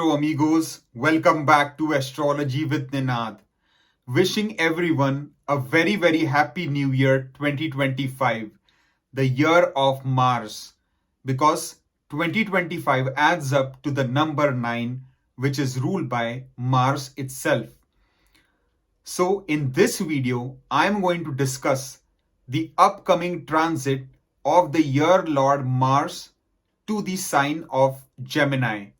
Hello amigos, welcome back to Astrology with Ninad. Wishing everyone a very happy new year 2025, the year of Mars, because 2025 adds up to the number 9, which is ruled by Mars itself. So in this video, I'm going to discuss the upcoming transit of the year Lord Mars to the sign of Gemini.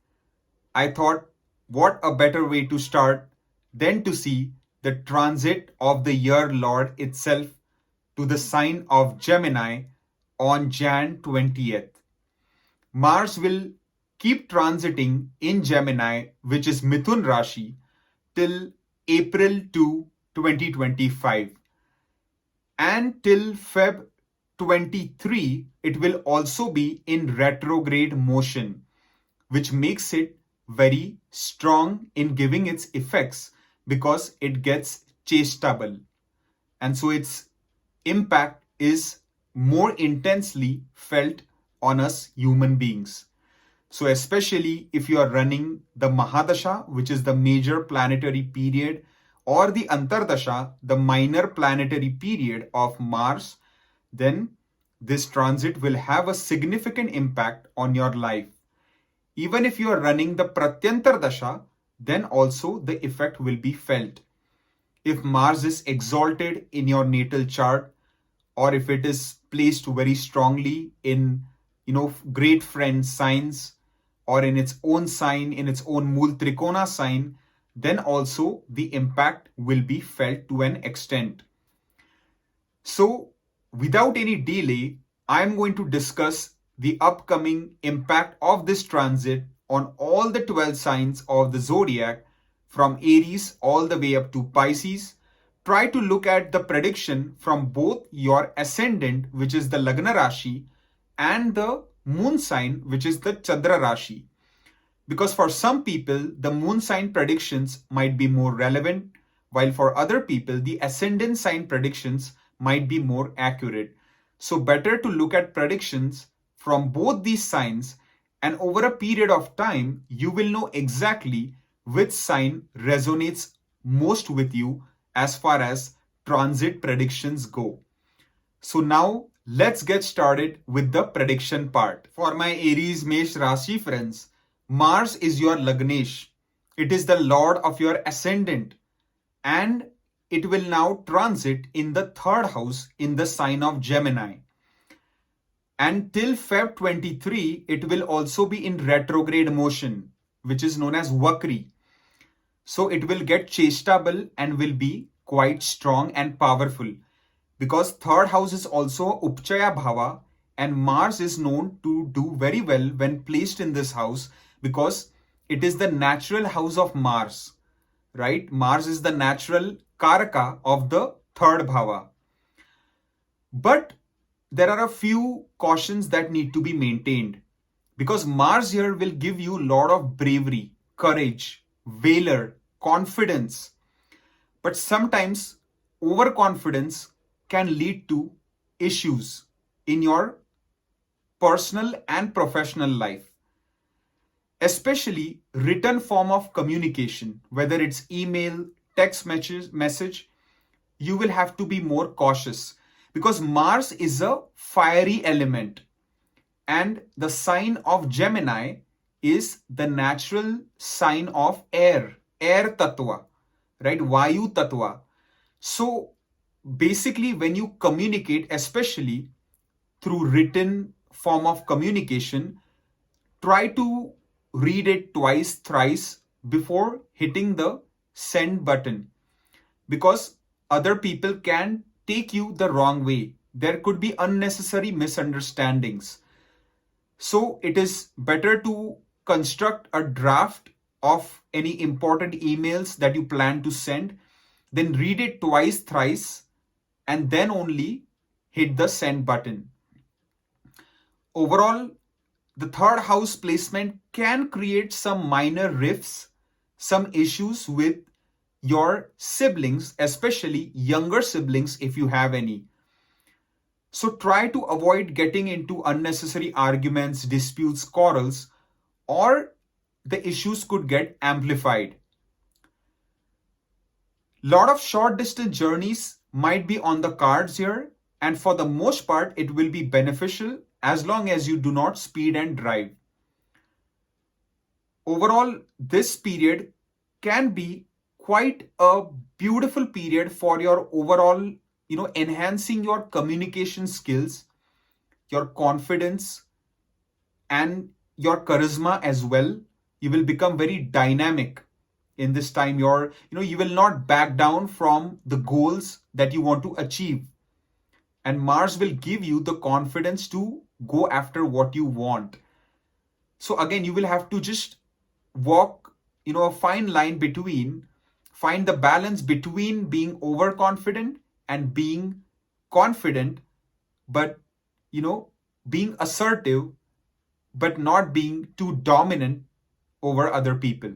I thought, what a better way to start than to see the transit of the year Lord itself to the sign of Gemini on Jan 20th. Mars will keep transiting in Gemini, which is Mithun Rashi, till April 2, 2025. And till Feb 23, it will also be in retrograde motion, which makes it very strong in giving its effects because it gets chasteable. And so its impact is more intensely felt on us human beings. So especially if you are running the Mahadasha, which is the major planetary period, or the Antardasha, the minor planetary period of Mars, then this transit will have a significant impact on your life. Even if you are running the Pratyantar Dasha, then also the effect will be felt. If Mars is exalted in your natal chart, or if it is placed very strongly in, great friend signs, or in its own sign, in its own Mool Trikona sign, then also the impact will be felt to an extent. So, without any delay, I am going to discuss the upcoming impact of this transit on all the 12 signs of the zodiac from Aries all the way up to Pisces. Try to look at the prediction from both your ascendant, which is the Lagna Rashi, and the moon sign, which is the Chandra Rashi. Because for some people, the moon sign predictions might be more relevant, while for other people, the ascendant sign predictions might be more accurate. So better to look at predictions from both these signs, and over a period of time, you will know exactly which sign resonates most with you as far as transit predictions go. So now let's get started with the prediction part. For my Aries Mesh Rashi friends, Mars is your Lagnesh. It is the lord of your ascendant, and it will now transit in the third house in the sign of Gemini. And till Feb 23, it will also be in retrograde motion, which is known as Vakri. So it will get chasteable and will be quite strong and powerful, because third house is also Upchaya Bhava, and Mars is known to do very well when placed in this house because it is the natural house of Mars, right? Mars is the natural Karka of the third Bhava. But there are a few cautions that need to be maintained, because Mars here will give you a lot of bravery, courage, valor, confidence. But sometimes overconfidence can lead to issues in your personal and professional life. Especially written form of communication, whether it's email, text message, you will have to be more cautious, because Mars is a fiery element, and the sign of Gemini is the natural sign of air tattva, right? Vayu tattva. So basically, when you communicate, especially through written form of communication, try to read it twice, thrice before hitting the send button, because other people can take you the wrong way. There could be unnecessary misunderstandings. So it is better to construct a draft of any important emails that you plan to send, then read it twice, thrice, and then only hit the send button. Overall, the third house placement can create some minor rifts, some issues with your siblings, especially younger siblings if you have any. So try to avoid getting into unnecessary arguments, disputes, quarrels, or the issues could get amplified. Lot of short distance journeys might be on the cards here, and for the most part, it will be beneficial as long as you do not speed and drive. Overall, this period can be quite a beautiful period for your overall, enhancing your communication skills, your confidence, and your charisma as well. You will become very dynamic in this time. You will not back down from the goals that you want to achieve. And Mars will give you the confidence to go after what you want. So again, you will have to just walk, a fine line find the balance between being overconfident and being confident, but, being assertive, but not being too dominant over other people.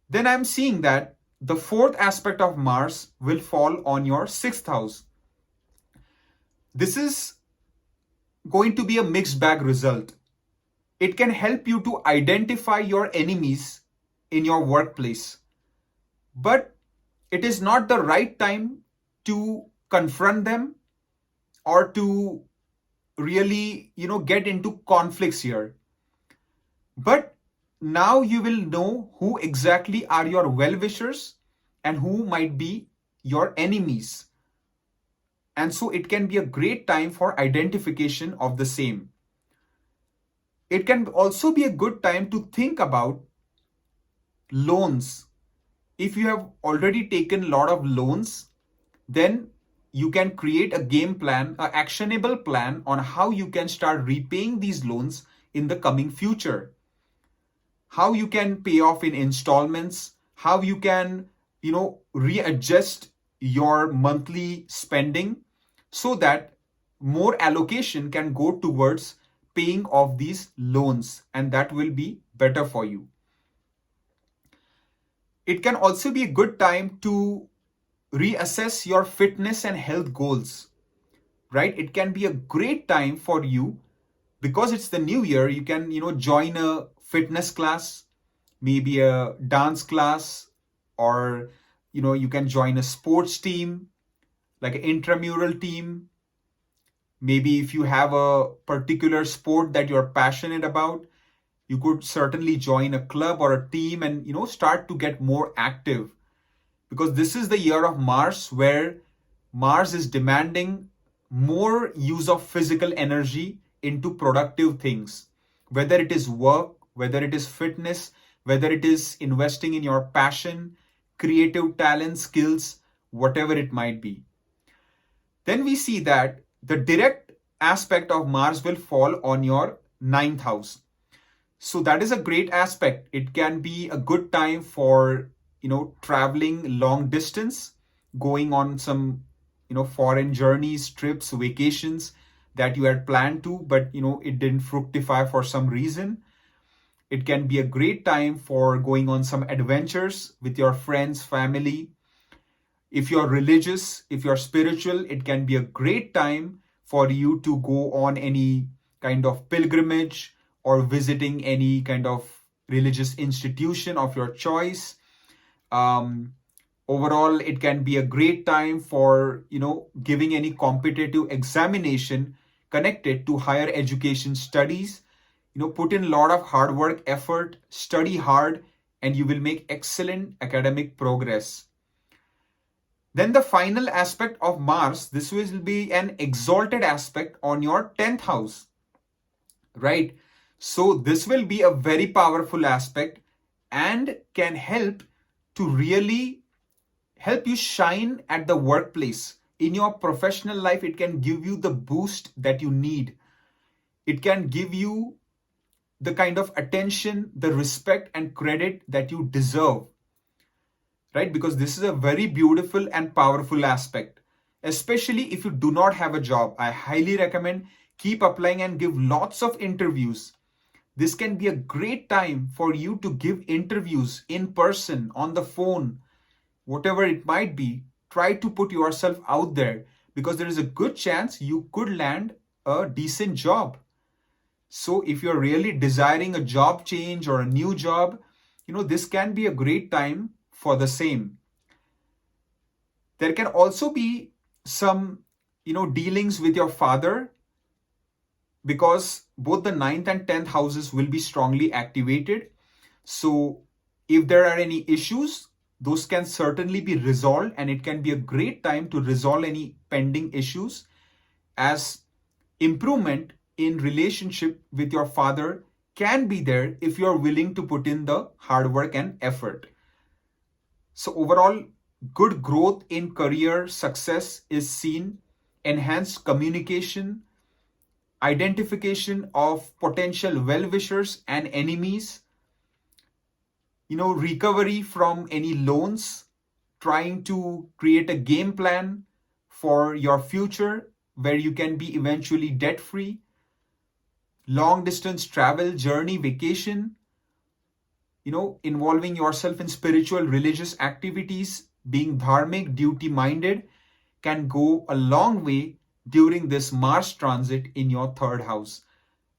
Then I'm seeing that the fourth aspect of Mars will fall on your sixth house. This is going to be a mixed bag result. It can help you to identify your enemies in your workplace, but it is not the right time to confront them or to really, get into conflicts here. But now you will know who exactly are your well-wishers and who might be your enemies. And so it can be a great time for identification of the same. It can also be a good time to think about loans. If you have already taken a lot of loans, then you can create a game plan, an actionable plan on how you can start repaying these loans in the coming future. How you can pay off in installments, how you can, readjust your monthly spending so that more allocation can go towards paying off these loans, and that will be better for you. It can also be a good time to reassess your fitness and health goals, right? It can be a great time for you because it's the new year. You can, join a fitness class, maybe a dance class, or, you can join a sports team, like an intramural team. Maybe if you have a particular sport that you're passionate about, you could certainly join a club or a team and, start to get more active. Because this is the year of Mars, where Mars is demanding more use of physical energy into productive things, whether it is work, whether it is fitness, whether it is investing in your passion, creative talent, skills, whatever it might be. Then we see that the direct aspect of Mars will fall on your ninth house. So that is a great aspect. It can be a good time for, traveling long distance, going on some, foreign journeys, trips, vacations that you had planned to, but, it didn't fructify for some reason. It can be a great time for going on some adventures with your friends, family. If you're religious, if you're spiritual, it can be a great time for you to go on any kind of pilgrimage or visiting any kind of religious institution of your choice. Overall, it can be a great time for, giving any competitive examination connected to higher education studies. Put in a lot of hard work, effort, study hard, and you will make excellent academic progress. Then the final aspect of Mars, this will be an exalted aspect on your 10th house, right? So this will be a very powerful aspect and can help to really help you shine at the workplace. In your professional life, it can give you the boost that you need. It can give you the kind of attention, the respect and credit that you deserve, right? Because this is a very beautiful and powerful aspect. Especially if you do not have a job, I highly recommend keep applying and give lots of interviews. This can be a great time for you to give interviews in person, on the phone, whatever it might be. Try to put yourself out there because there is a good chance you could land a decent job. So if you're really desiring a job change or a new job, this can be a great time for the same. There can also be some, dealings with your father, because both the ninth and 10th houses will be strongly activated. So if there are any issues, those can certainly be resolved, and it can be a great time to resolve any pending issues, as improvement in relationship with your father can be there if you're willing to put in the hard work and effort. So overall, good growth in career success is seen, enhanced communication, identification of potential well-wishers and enemies, recovery from any loans, trying to create a game plan for your future where you can be eventually debt-free, long distance travel, journey, vacation, involving yourself in spiritual, religious activities, being dharmic, duty-minded can go a long way during this Mars transit in your third house.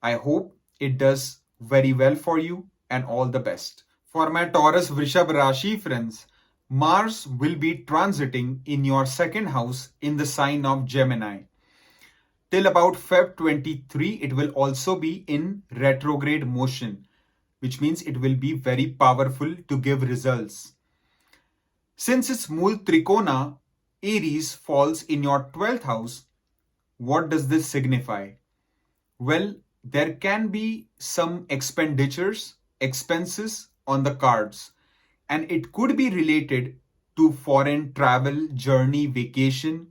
I hope it does very well for you, and all the best. For my Taurus Vrishabha Rashi friends, Mars will be transiting in your second house in the sign of Gemini. Till about Feb 23, it will also be in retrograde motion, which means it will be very powerful to give results. Since its Mool Trikona, Aries, falls in your 12th house, what does this signify? Well, there can be some expenditures, expenses on the cards, and it could be related to foreign travel, journey, vacation.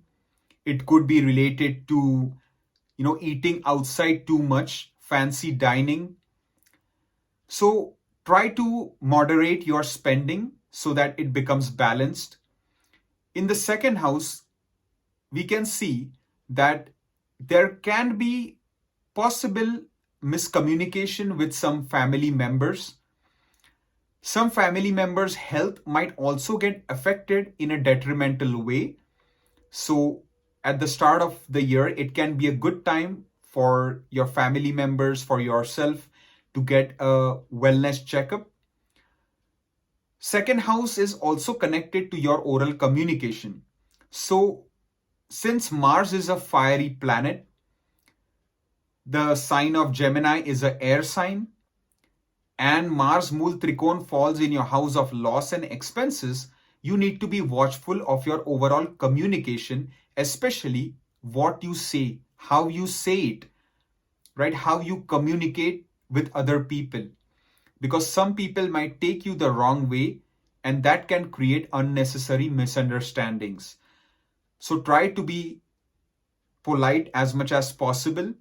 It could be related to, eating outside too much, fancy dining. So try to moderate your spending so that it becomes balanced. In the second house, we can see that there can be possible miscommunication with some family members. Some family members' health might also get affected in a detrimental way. So at the start of the year, it can be a good time for your family members, for yourself, to get a wellness checkup. Second house is also connected to your oral communication. So since Mars is a fiery planet, the sign of Gemini is an air sign, and Mars Mool Trikon falls in your house of loss and expenses, you need to be watchful of your overall communication, especially what you say, how you say it, right? How you communicate with other people. Because some people might take you the wrong way, and that can create unnecessary misunderstandings. So try to be polite as much as possible.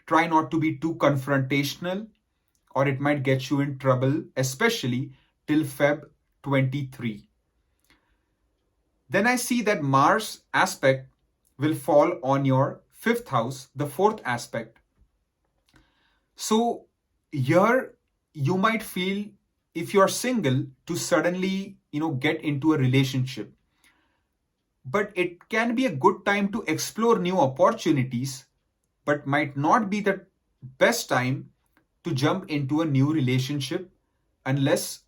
Try not to be too confrontational, or it might get you in trouble, especially till Feb 23. Then I see that Mars aspect will fall on your fifth house, the fourth aspect. So here you might feel, if you're single, to suddenly, get into a relationship. But it can be a good time to explore new opportunities, but might not be the best time to jump into a new relationship unless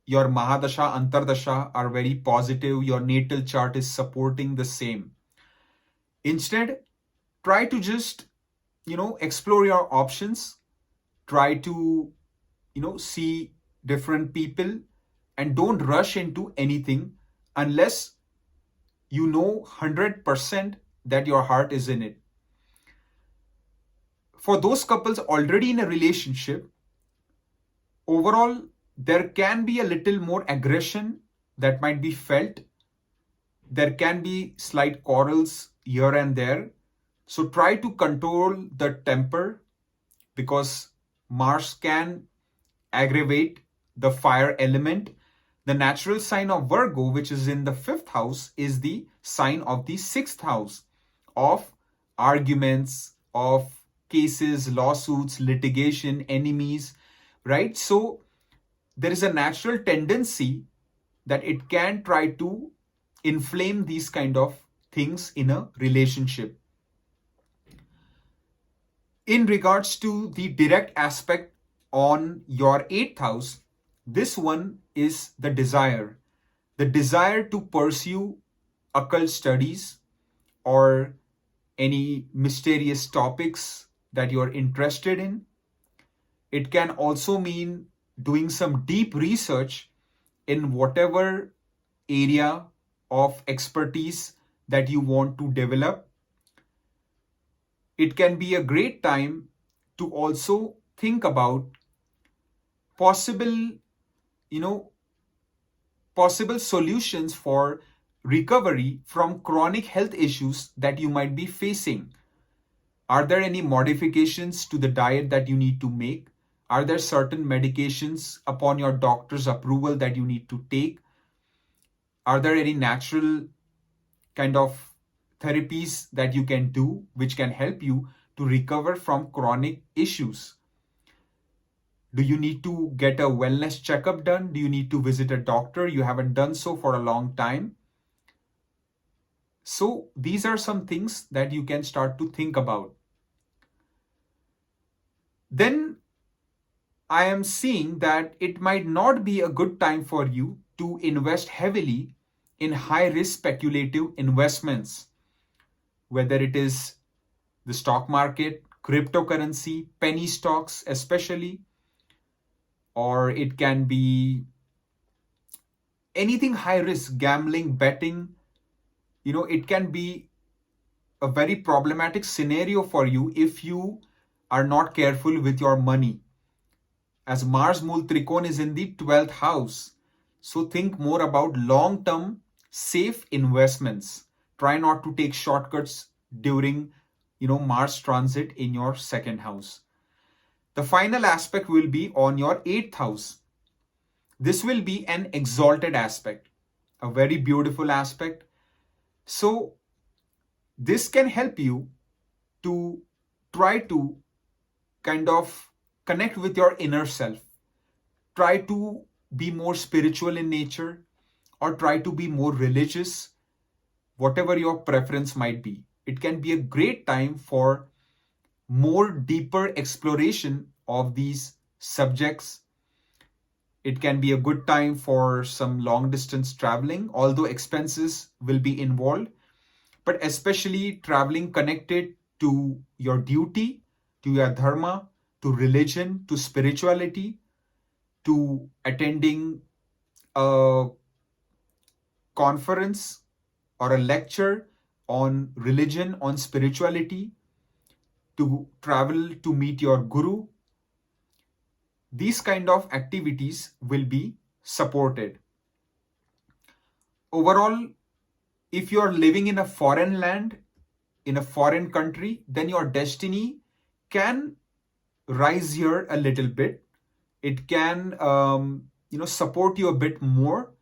your Mahadasha, Antardasha are very positive, your natal chart is supporting the same. Instead, try to just, explore your options, try to, see different people, and don't rush into anything unless you know 100% that your heart is in it. For those couples already in a relationship, overall, there can be a little more aggression that might be felt. There can be slight quarrels here and there. So try to control the temper, because Mars can aggravate the fire element. The natural sign of Virgo, which is in the fifth house, is the sign of the sixth house of arguments, of cases, lawsuits, litigation, enemies, right? So there is a natural tendency that it can try to inflame these kind of things in a relationship. In regards to the direct aspect on your 8th house, this one is the desire to pursue occult studies or any mysterious topics that you're interested in. It can also mean doing some deep research in whatever area of expertise that you want to develop. It can be a great time to also think about possible, you know, possible solutions for recovery from chronic health issues that you might be facing. Are there any modifications to the diet that you need to make? Are there certain medications upon your doctor's approval that you need to take? Are there any natural kind of therapies that you can do which can help you to recover from chronic issues? Do you need to get a wellness checkup done? Do you need to visit a doctor? You haven't done so for a long time. So these are some things that you can start to think about. Then I am seeing that it might not be a good time for you to invest heavily in high risk speculative investments, whether it is the stock market, cryptocurrency, penny stocks especially, or it can be anything high risk, gambling, betting. It can be a very problematic scenario for you if you are not careful with your money, as Mars Mool Trikon is in the 12th house. So think more about long-term safe investments. Try not to take shortcuts during, Mars transit in your 2nd house. The final aspect will be on your 8th house. This will be an exalted aspect, a very beautiful aspect. So this can help you to try to kind of connect with your inner self. Try to be more spiritual in nature or try to be more religious, whatever your preference might be. It can be a great time for more deeper exploration of these subjects. It can be a good time for some long distance traveling, although expenses will be involved, but especially traveling connected to your duty, to your dharma, to religion, to spirituality, to attending a conference or a lecture on religion, on spirituality, to travel to meet your guru. These kind of activities will be supported. Overall, if you are living in a foreign land, in a foreign country, then your destiny can rise here a little bit. It can, support you a bit more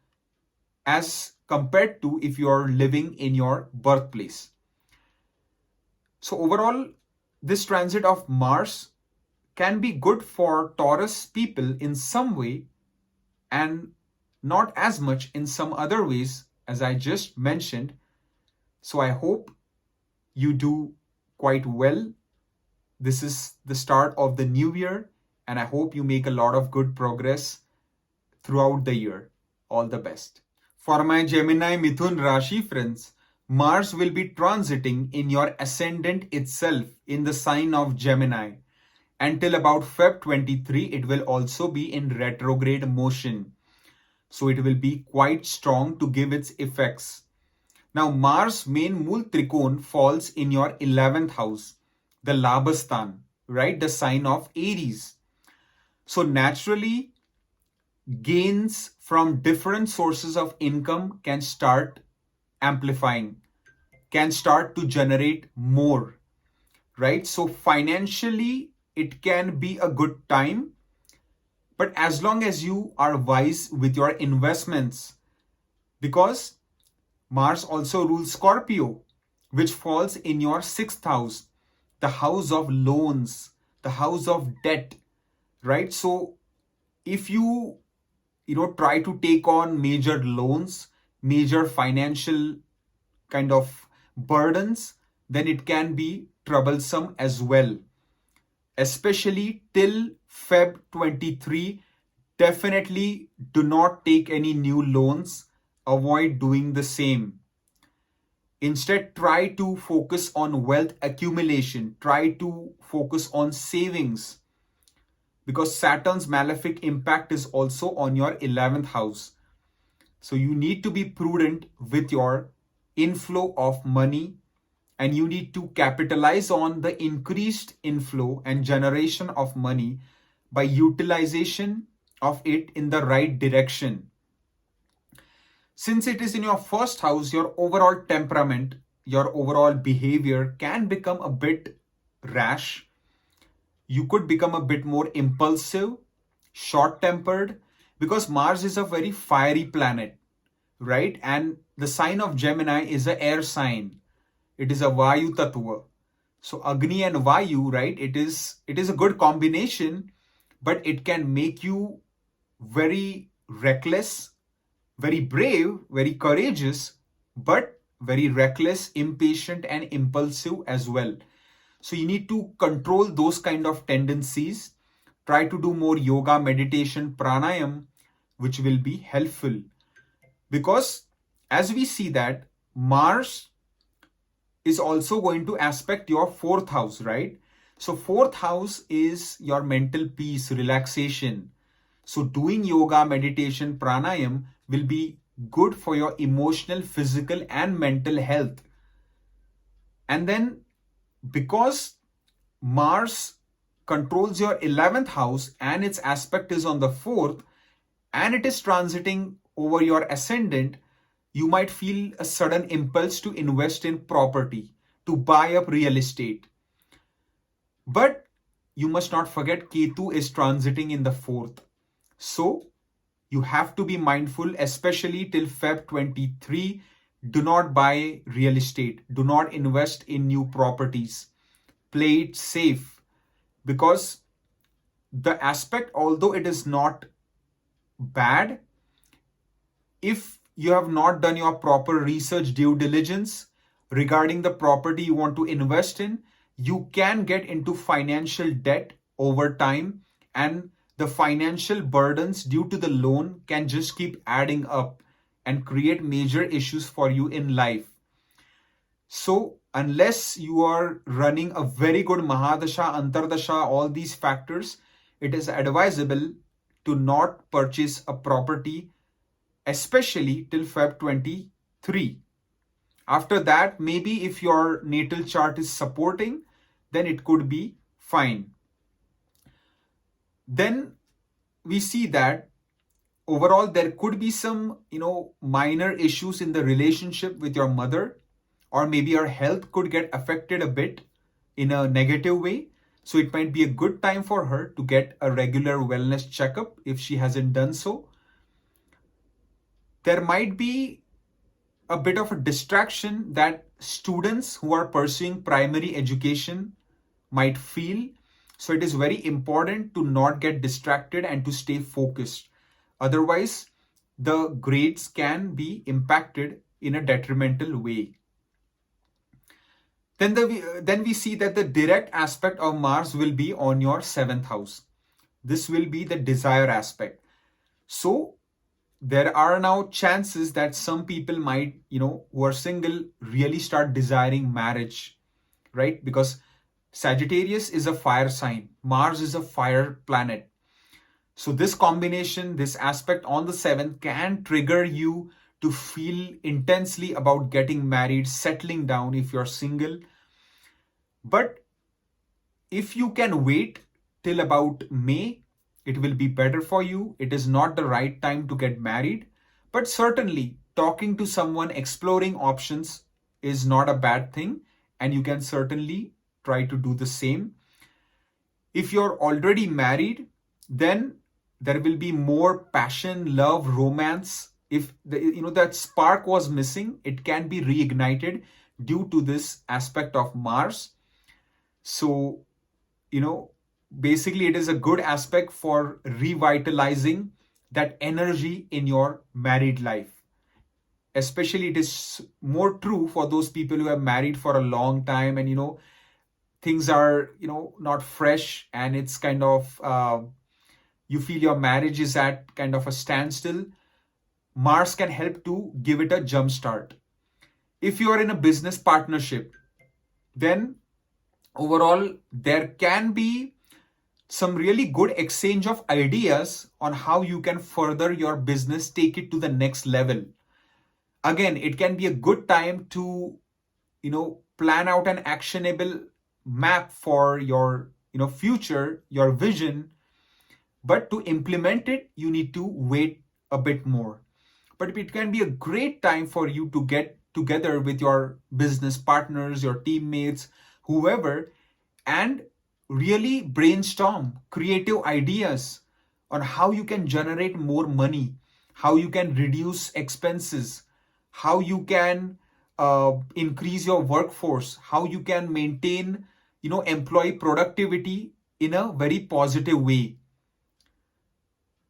as compared to if you are living in your birthplace. So overall, this transit of Mars can be good for Taurus people in some way and not as much in some other ways, as I just mentioned. So I hope you do quite well. This is the start of the new year, and I hope you make a lot of good progress throughout the year. All the best. For my Gemini Mithun Rashi friends, Mars will be transiting in your ascendant itself in the sign of Gemini. Until about Feb 23, it will also be in retrograde motion. So it will be quite strong to give its effects. Now Mars Meen Mool Trikon falls in your 11th house, the Labhastan, right? The sign of Aries. So naturally, gains from different sources of income can start amplifying, can start to generate more, right? So financially, it can be a good time, but as long as you are wise with your investments, because Mars also rules Scorpio, which falls in your 6th house, the house of loans, the house of debt, right? So if you try to take on major loans, major financial kind of burdens, then it can be troublesome as well. especially till Feb 23. Definitely do not take any new loans. Avoid doing the same. Instead, try to focus on wealth accumulation. Try to focus on savings, because Saturn's malefic impact is also on your 11th house. So you need to be prudent with your inflow of money, and you need to capitalize on the increased inflow and generation of money by utilization of it in the right direction. Since it is in your first house, your overall temperament, your overall behavior can become a bit rash. You could become a bit more impulsive, short tempered, because Mars is a very fiery planet, right? And the sign of Gemini is an air sign. It is a Vayu Tattva. So Agni and Vayu, right? It is a good combination, but it can make you very reckless, very brave, very courageous, but very reckless, impatient, and impulsive as well. So you need to control those kind of tendencies. Try to do more yoga, meditation, pranayam, which will be helpful. Because as we see that Mars is also going to aspect your fourth house, right? So fourth house is your mental peace, relaxation. So doing yoga, meditation, pranayam will be good for your emotional, physical, and mental health. And then because Mars controls your 11th house and its aspect is on the 4th, and it is transiting over your ascendant, you might feel a sudden impulse to invest in property, to buy up real estate. But you must not forget Ketu is transiting in the 4th. So you have to be mindful, especially till Feb 23. Do not buy real estate. Do not invest in new properties. Play it safe, because the aspect, although it is not bad, if you have not done your proper research, due diligence regarding the property you want to invest in, you can get into financial debt over time, and the financial burdens due to the loan can just keep adding up and create major issues for you in life. So unless you are running a very good Mahadasha, Antardasha, all these factors, it is advisable to not purchase a property, especially till Feb 23. After that, maybe if your natal chart is supporting, then it could be fine. Then we see that overall there could be some, minor issues in the relationship with your mother, or maybe your health could get affected a bit in a negative way. So it might be a good time for her to get a regular wellness checkup if she hasn't done so. There might be a bit of a distraction that students who are pursuing primary education might feel. So it is very important to not get distracted and to stay focused. Otherwise, the grades can be impacted in a detrimental way. Then we see that the direct aspect of Mars will be on your 7th house. This will be the desire aspect. So there are now chances that some people might, who are single, really start desiring marriage, right? Because Sagittarius is a fire sign. Mars is a fire planet. So this combination, this aspect on the 7th can trigger you to feel intensely about getting married, settling down if you're single. But if you can wait till about May, it will be better for you. It is not the right time to get married, but certainly talking to someone, exploring options is not a bad thing, and you can certainly try to do the same. If you're already married, then there will be more passion, love, romance. If that spark was missing, it can be reignited due to this aspect of Mars. So, basically it is a good aspect for revitalizing that energy in your married life. Especially it is more true for those people who have married for a long time, and things are, not fresh, and it's kind of, you feel your marriage is at kind of a standstill, Mars can help to give it a jump start. If you are in a business partnership, then overall there can be some really good exchange of ideas on how you can further your business, take it to the next level. Again, it can be a good time to, plan out an actionable map for your, future, your vision. But to implement it, you need to wait a bit more. But it can be a great time for you to get together with your business partners, your teammates, whoever, and really brainstorm creative ideas on how you can generate more money, how you can reduce expenses, how you can increase your workforce, how you can maintain, employee productivity in a very positive way.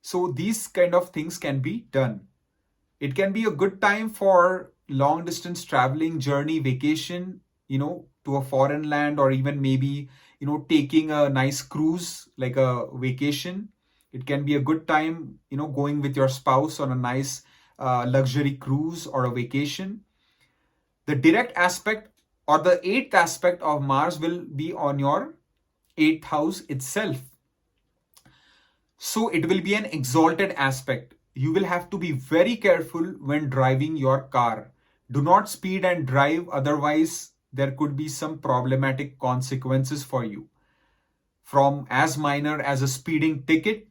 So these kind of things can be done. It can be a good time for long distance traveling, journey, vacation, to a foreign land, or even maybe, taking a nice cruise, like a vacation. It can be a good time, going with your spouse on a nice luxury cruise or a vacation. The direct aspect or the eighth aspect of Mars will be on your eighth house itself. So it will be an exalted aspect. You will have to be very careful when driving your car. Do not speed and drive, otherwise there could be some problematic consequences for you. From as minor as a speeding ticket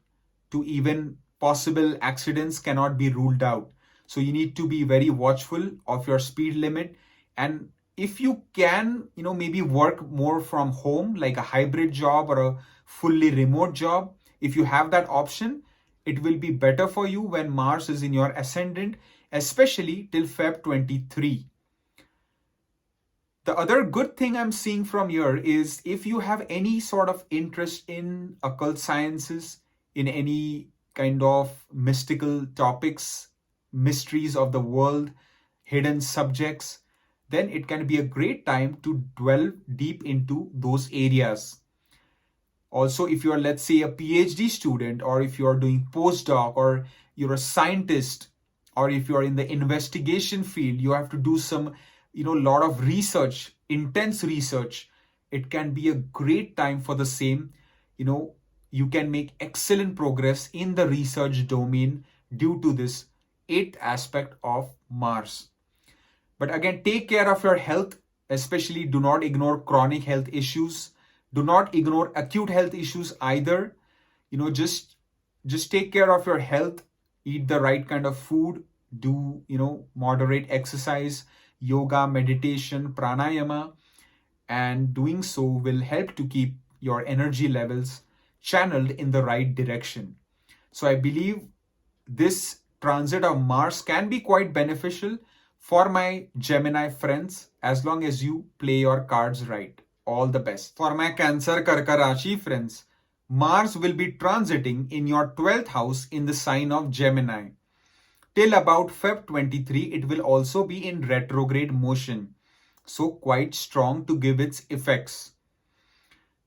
to even possible accidents cannot be ruled out. So you need to be very watchful of your speed limit. And if you can, maybe work more from home, like a hybrid job or a fully remote job, if you have that option, it will be better for you when Mars is in your ascendant, especially till Feb 23. The other good thing I'm seeing from here is if you have any sort of interest in occult sciences, in any kind of mystical topics, mysteries of the world, hidden subjects, then it can be a great time to delve deep into those areas. Also, if you're, let's say, a PhD student, or if you're doing postdoc, or you're a scientist, or if you're in the investigation field, you have to do some, lot of research, intense research. It can be a great time for the same. You can make excellent progress in the research domain due to this eighth aspect of Mars. But again, take care of your health, especially do not ignore chronic health issues. Do not ignore acute health issues either. Just take care of your health, eat the right kind of food, do, moderate exercise, yoga, meditation, pranayama, and doing so will help to keep your energy levels channeled in the right direction. So I believe this transit of Mars can be quite beneficial for my Gemini friends, as long as you play your cards right. All the best. For my Cancer Karka Rashi friends, Mars will be transiting in your 12th house in the sign of Gemini. Till about Feb 23, it will also be in retrograde motion. So quite strong to give its effects.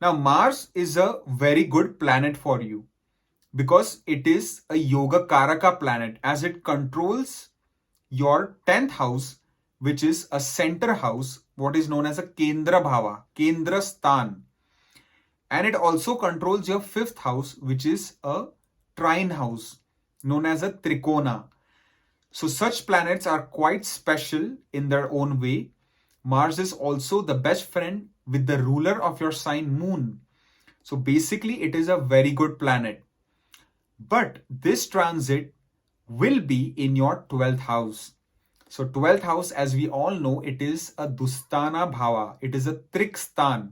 Now Mars is a very good planet for you because it is a Yoga Karaka planet, as it controls your 10th house, which is a center house, what is known as a Kendra Bhava, Kendra Sthan. And it also controls your 5th house, which is a trine house, known as a Trikona. So such planets are quite special in their own way. Mars is also the best friend with the ruler of your sign, Moon. So basically, it is a very good planet. But this transit will be in your 12th house. So 12th house, as we all know, it is a Dustana Bhava. It is a Trikstan,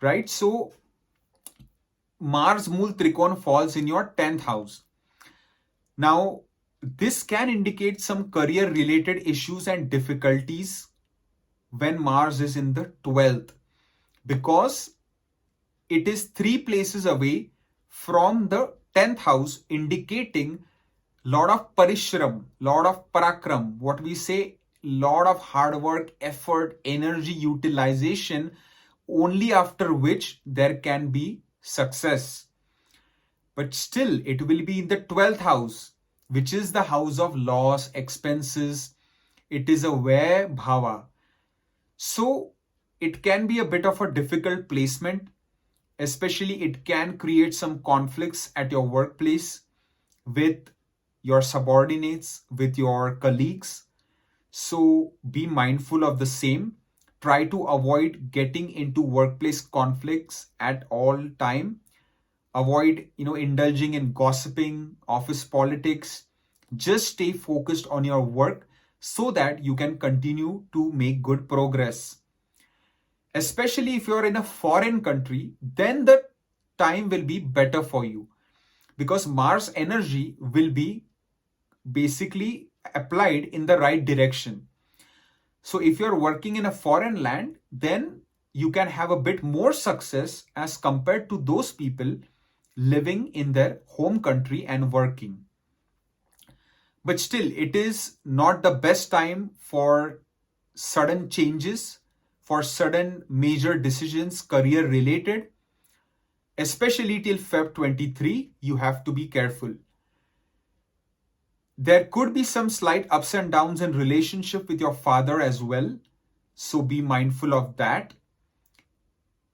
right? So Mars Mool Trikon falls in your 10th house. Now, this can indicate some career related issues and difficulties when Mars is in the 12th, because it is 3 places away from the 10th house, indicating lot of parishram, lot of parakram, what we say, lot of hard work, effort, energy utilization only after which there can be success. But still, it will be in the 12th house, which is the house of loss, expenses. It is a Vyaya Bhava. So it can be a bit of a difficult placement, especially it can create some conflicts at your workplace with your subordinates, with your colleagues. So be mindful of the same. Try to avoid getting into workplace conflicts at all time. Avoid, indulging in gossiping, office politics. Just stay focused on your work so that you can continue to make good progress. Especially if you're in a foreign country, then the time will be better for you because Mars energy will be basically applied in the right direction. So if you're working in a foreign land, then you can have a bit more success as compared to those people living in their home country and working. But still, it is not the best time for sudden changes, for sudden major decisions, career related. Especially till Feb 23, you have to be careful. There could be some slight ups and downs in relationship with your father as well. So be mindful of that.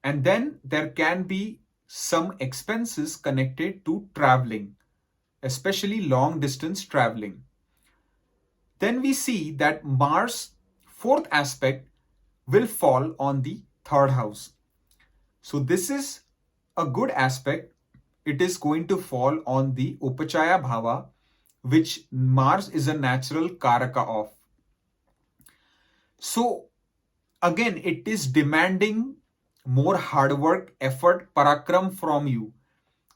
And then there can be some expenses connected to traveling, especially long distance traveling. Then we see that Mars' fourth aspect will fall on the third house. So this is a good aspect. It is going to fall on the Upachaya Bhava, which Mars is a natural Karaka of. So again, it is demanding more hard work, effort, parakram from you.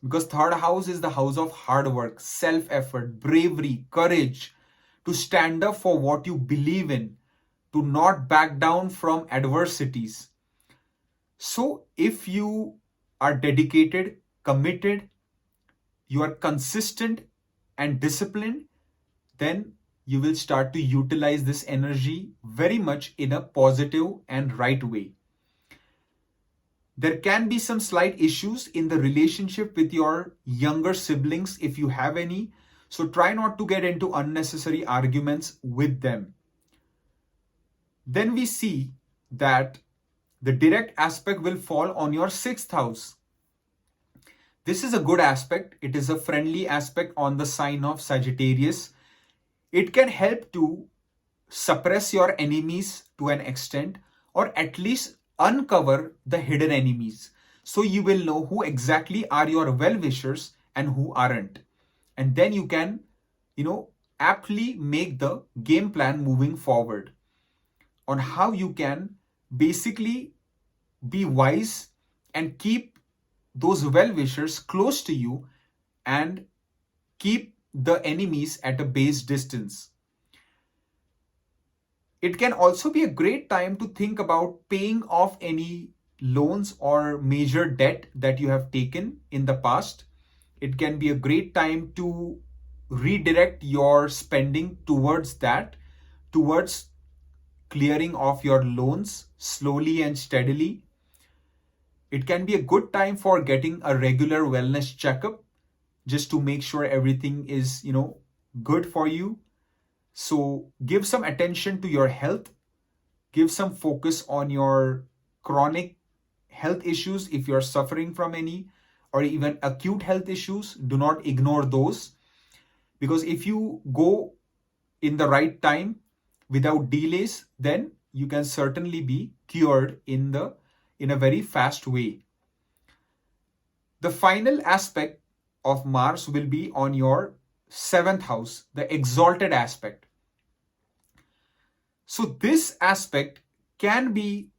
Because third house is the house of hard work, self-effort, bravery, courage, to stand up for what you believe in, to not back down from adversities. So if you are dedicated, committed, you are consistent and disciplined, then you will start to utilize this energy very much in a positive and right way. There can be some slight issues in the relationship with your younger siblings if you have any. So try not to get into unnecessary arguments with them. Then we see that the direct aspect will fall on your sixth house. This is a good aspect. It is a friendly aspect on the sign of Sagittarius. It can help to suppress your enemies to an extent, or at least uncover the hidden enemies. So you will know who exactly are your well-wishers and who aren't. And then you can, aptly make the game plan moving forward on how you can basically be wise and keep those well-wishers close to you and keep the enemies at a base distance. It can also be a great time to think about paying off any loans or major debt that you have taken in the past. It can be a great time to redirect your spending towards that, towards clearing off your loans slowly and steadily. It can be a good time for getting a regular wellness checkup just to make sure everything is, good for you. So give some attention to your health. Give some focus on your chronic health issues if you're suffering from any, or even acute health issues. Do not ignore those, because if you go in the right time without delays, then you can certainly be cured in a very fast way. The final aspect of Mars will be on your seventh house, the exalted aspect. So this aspect can be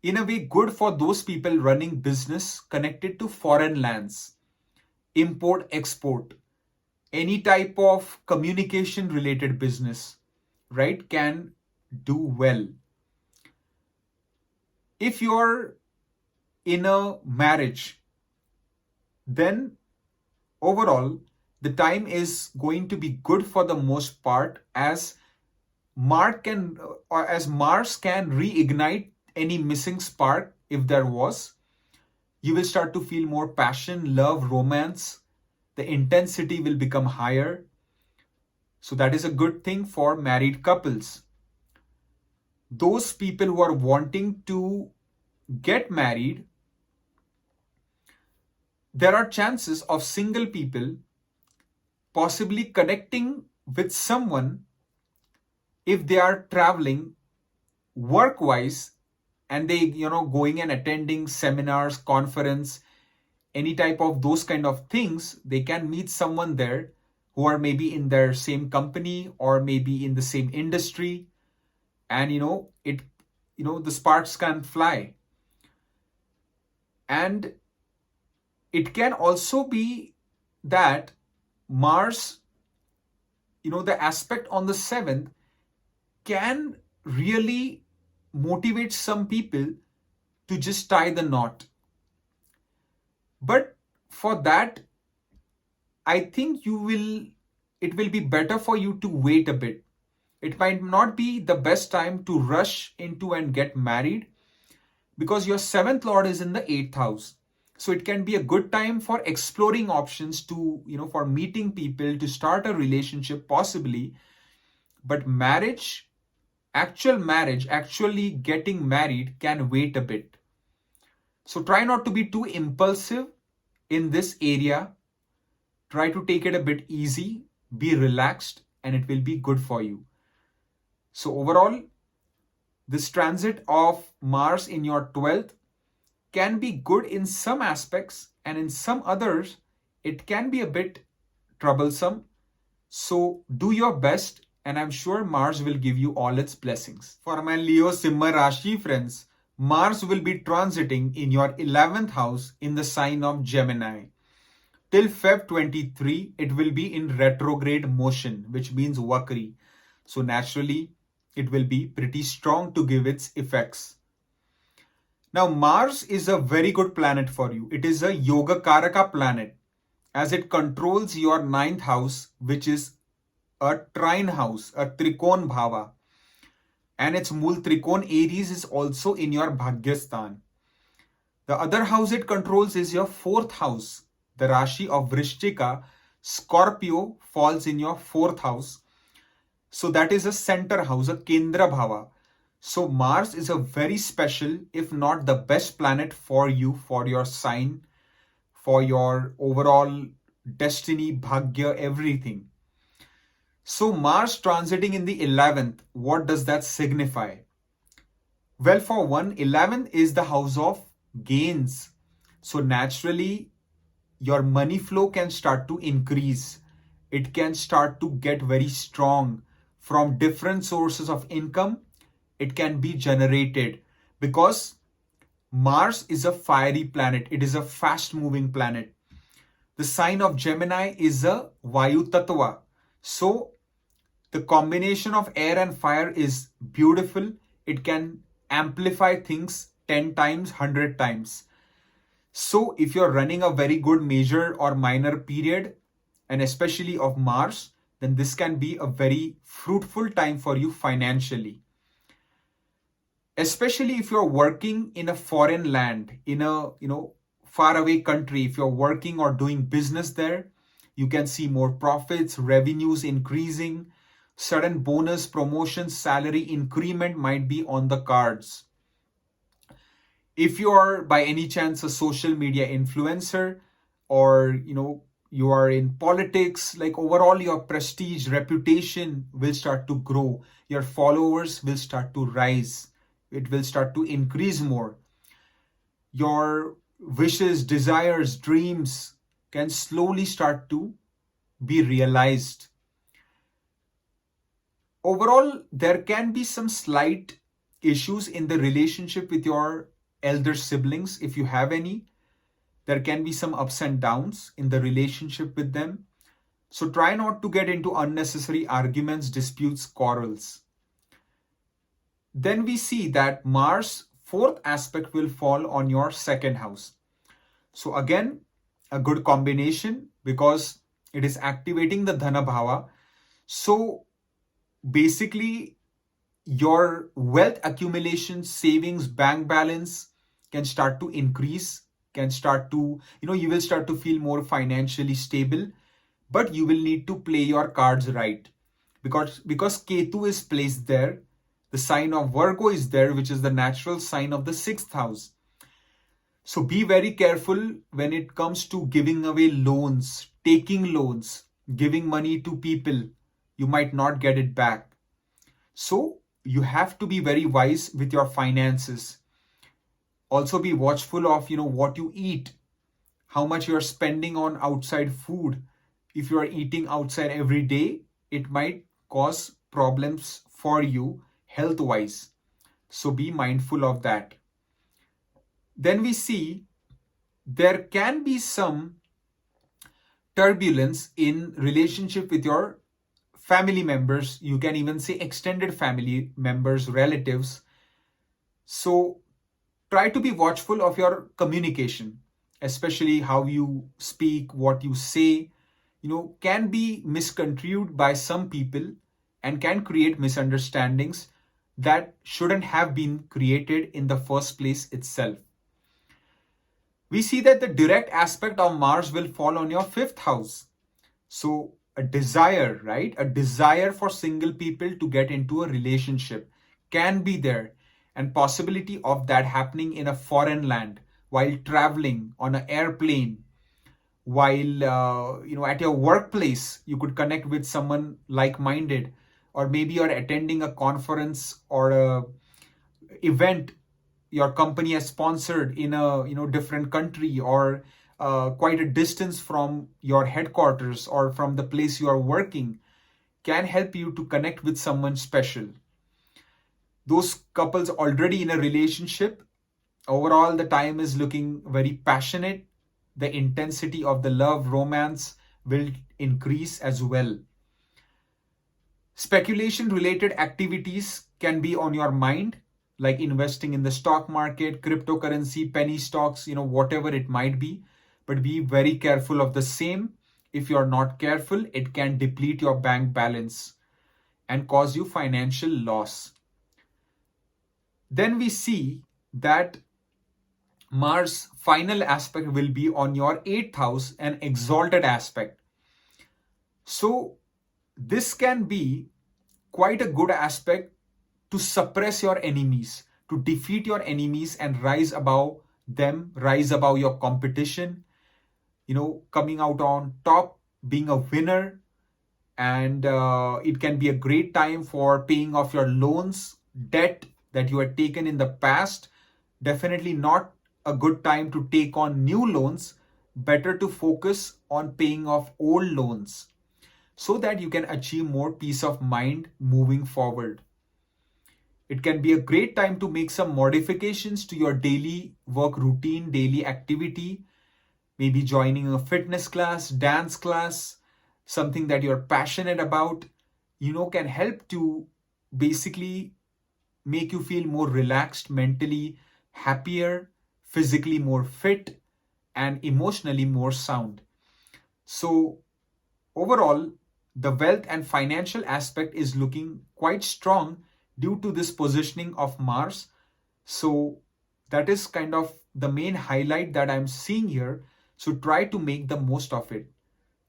in a way good for those people running business connected to foreign lands, import, export, any type of communication related business, right, can do well. If you're in a marriage, then overall the time is going to be good for the most part, as Mars can reignite any missing spark, if there was. You will start to feel more passion, love, romance. The intensity will become higher. So that is a good thing for married couples. Those people who are wanting to get married, there are chances of single people possibly connecting with someone if they are traveling work-wise, and they going and attending seminars, conference, any type of those kind of things. They can meet someone there who are maybe in their same company or maybe in the same industry, and the sparks can fly. And it can also be that Mars, the aspect on the 7th can really motivate some people to just tie the knot. But for that, I think it will be better for you to wait a bit. It might not be the best time to rush into and get married, because your 7th lord is in the 8th house. So it can be a good time for exploring options to, for meeting people, to start a relationship possibly. But actually getting married can wait a bit. So try not to be too impulsive in this area. Try to take it a bit easy, be relaxed, and it will be good for you. So overall, this transit of Mars in your 12th can be good in some aspects, and in some others, it can be a bit troublesome. So do your best, and I'm sure Mars will give you all its blessings. For my Leo Simha Rashi friends, Mars will be transiting in your 11th house in the sign of Gemini. Till Feb 23, it will be in retrograde motion, which means Vakri. So naturally, it will be pretty strong to give its effects. Now, Mars is a very good planet for you. It is a Yoga Karaka planet, as it controls your 9th house, which is a trine house, a Trikon Bhava. And its Mul Trikon Aries is also in your Bhagyastan. The other house it controls is your 4th house. The Rashi of Vrischika, Scorpio, falls in your 4th house. So that is a center house, a Kendra Bhava. So Mars is a very special, if not the best planet for you, for your sign, for your overall destiny, bhagya, everything. So Mars transiting in the 11th, what does that signify? Well, for one, 11th is the house of gains. So naturally, your money flow can start to increase. It can start to get very strong from different sources of income. It can be generated because Mars is a fiery planet. It is a fast moving planet. The sign of Gemini is a Vayu Tattva. So the combination of air and fire is beautiful. It can amplify things 10 times, 100 times. So if you're running a very good major or minor period, and especially of Mars, then this can be a very fruitful time for you financially. Especially if you're working in a foreign land, in a faraway country, if you're working or doing business there, you can see more profits, revenues increasing, sudden bonus, promotion, salary increment might be on the cards. If you are by any chance a social media influencer, or you are in politics, like overall your prestige, reputation will start to grow. Your followers will start to rise. It will start to increase more. Your wishes, desires, dreams can slowly start to be realized. Overall, there can be some slight issues in the relationship with your elder siblings, if you have any. There can be some ups and downs in the relationship with them. So try not to get into unnecessary arguments, disputes, quarrels. Then we see that Mars' 4th aspect will fall on your 2nd house. So again, a good combination because it is activating the Dhana Bhava. So basically, your wealth accumulation, savings, bank balance can start to increase, can start to, you will start to feel more financially stable, but you will need to play your cards right. Because Ketu is placed there, the sign of Virgo is there, which is the natural sign of the sixth house. So be very careful when it comes to giving away loans, taking loans, giving money to people. You might not get it back. So you have to be very wise with your finances. Also be watchful of, what you eat, how much you are spending on outside food. If you are eating outside every day, it might cause problems for you health wise. So be mindful of that. Then we see there can be some turbulence in relationship with your family members. You can even say extended family members, relatives. So try to be watchful of your communication, especially how you speak, what you say, can be misconstrued by some people and can create misunderstandings that shouldn't have been created in the first place itself. We see that the direct aspect of Mars will fall on your fifth house. So a desire, right? A desire for single people to get into a relationship can be there, and possibility of that happening in a foreign land, while traveling on an airplane, while at your workplace you could connect with someone like-minded, or maybe you're attending a conference or a event your company has sponsored in a different country, or quite a distance from your headquarters or from the place you are working, can help you to connect with someone special. Those couples already in a relationship, overall the time is looking very passionate. The intensity of the love romance will increase as well. Speculation related activities can be on your mind, like investing in the stock market, cryptocurrency, penny stocks, whatever it might be. But be very careful of the same. If you're not careful, it can deplete your bank balance and cause you financial loss. Then we see that Mars' final aspect will be on your 8th house, an exalted aspect. So this can be quite a good aspect to suppress your enemies, to defeat your enemies and rise above them, rise above your competition, coming out on top, being a winner. And it can be a great time for paying off your loans, debt that you had taken in the past. Definitely not a good time to take on new loans. Better to focus on paying off old loans so that you can achieve more peace of mind moving forward. It can be a great time to make some modifications to your daily work routine, daily activity, maybe joining a fitness class, dance class, something that you're passionate about, can help to basically make you feel more relaxed, mentally happier, physically more fit, and emotionally more sound. So overall, the wealth and financial aspect is looking quite strong due to this positioning of Mars. So that is kind of the main highlight that I'm seeing here. So try to make the most of it.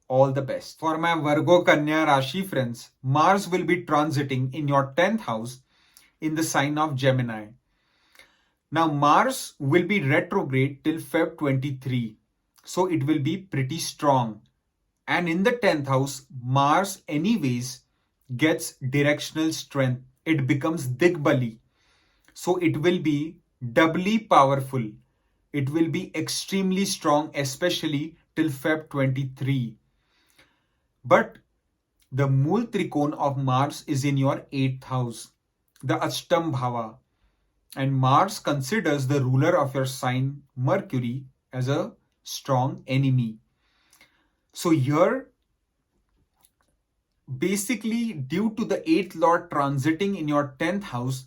All the best. For my Virgo Kanya Rashi friends, Mars will be transiting in your 10th house in the sign of Gemini. Now Mars will be retrograde till Feb 23. So it will be pretty strong. And in the 10th house, Mars anyways gets directional strength. It becomes Digbali. So it will be doubly powerful. It will be extremely strong, especially till Feb 23. But the Mool Trikon of Mars is in your 8th house, the Ashtam Bhava. And Mars considers the ruler of your sign, Mercury, as a strong enemy. So here, basically due to the 8th lord transiting in your 10th house,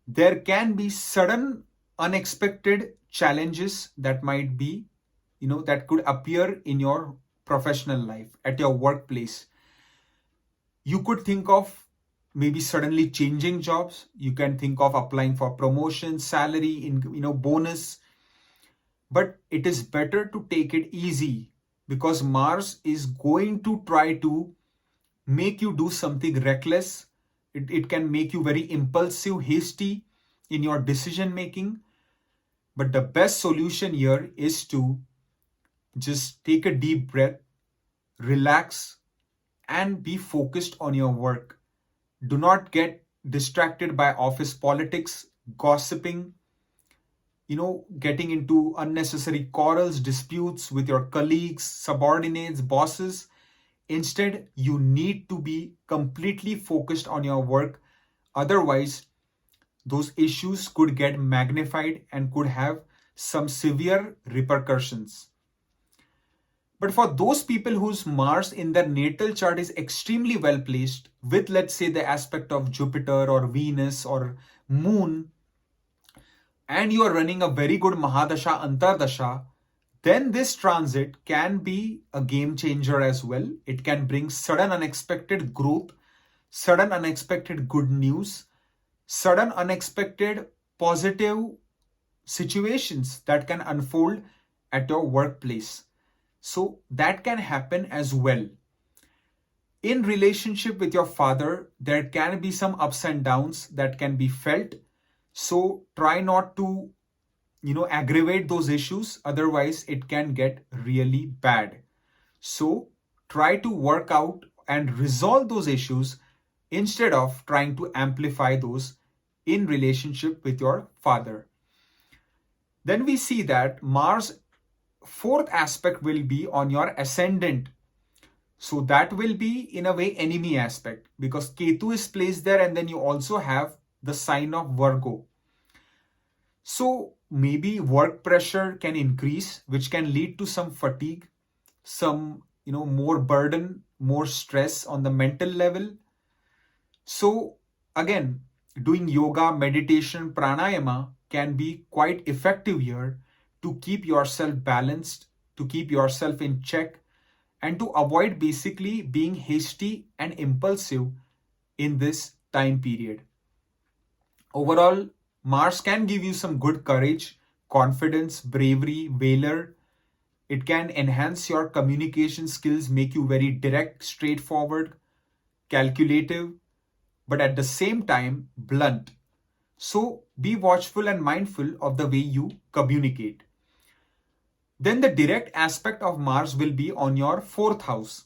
there can be sudden unexpected challenges that might be, that could appear in your professional life, at your workplace. You could think of maybe suddenly changing jobs. You can think of applying for promotion, salary, bonus. But it is better to take it easy, because Mars is going to try to make you do something reckless. It can make you very impulsive, hasty in your decision making. But the best solution here is to just take a deep breath, relax, and be focused on your work. Do not get distracted by office politics, gossiping, getting into unnecessary quarrels, disputes with your colleagues, subordinates, bosses. Instead, you need to be completely focused on your work. Otherwise, those issues could get magnified and could have some severe repercussions. But for those people whose Mars in their natal chart is extremely well placed, with, let's say, the aspect of Jupiter or Venus or Moon, and you are running a very good Mahadasha Antardasha, then this transit can be a game changer as well. It can bring sudden unexpected growth, sudden unexpected good news, sudden unexpected positive situations that can unfold at your workplace. So that can happen as well. In relationship with your father, there can be some ups and downs that can be felt. So try not to, aggravate those issues. Otherwise, it can get really bad. So try to work out and resolve those issues instead of trying to amplify those in relationship with your father. Then we see that Mars fourth aspect will be on your ascendant. So that will be in a way enemy aspect, because Ketu is placed there, and then you also have the sign of Virgo. So maybe work pressure can increase, which can lead to some fatigue, some more burden, more stress on the mental level. So again, doing yoga, meditation, pranayama can be quite effective here to keep yourself balanced, to keep yourself in check, and to avoid basically being hasty and impulsive in this time period. Overall, Mars can give you some good courage, confidence, bravery, valor. It can enhance your communication skills, make you very direct, straightforward, calculative, but at the same time, blunt. So be watchful and mindful of the way you communicate. Then the direct aspect of Mars will be on your fourth house.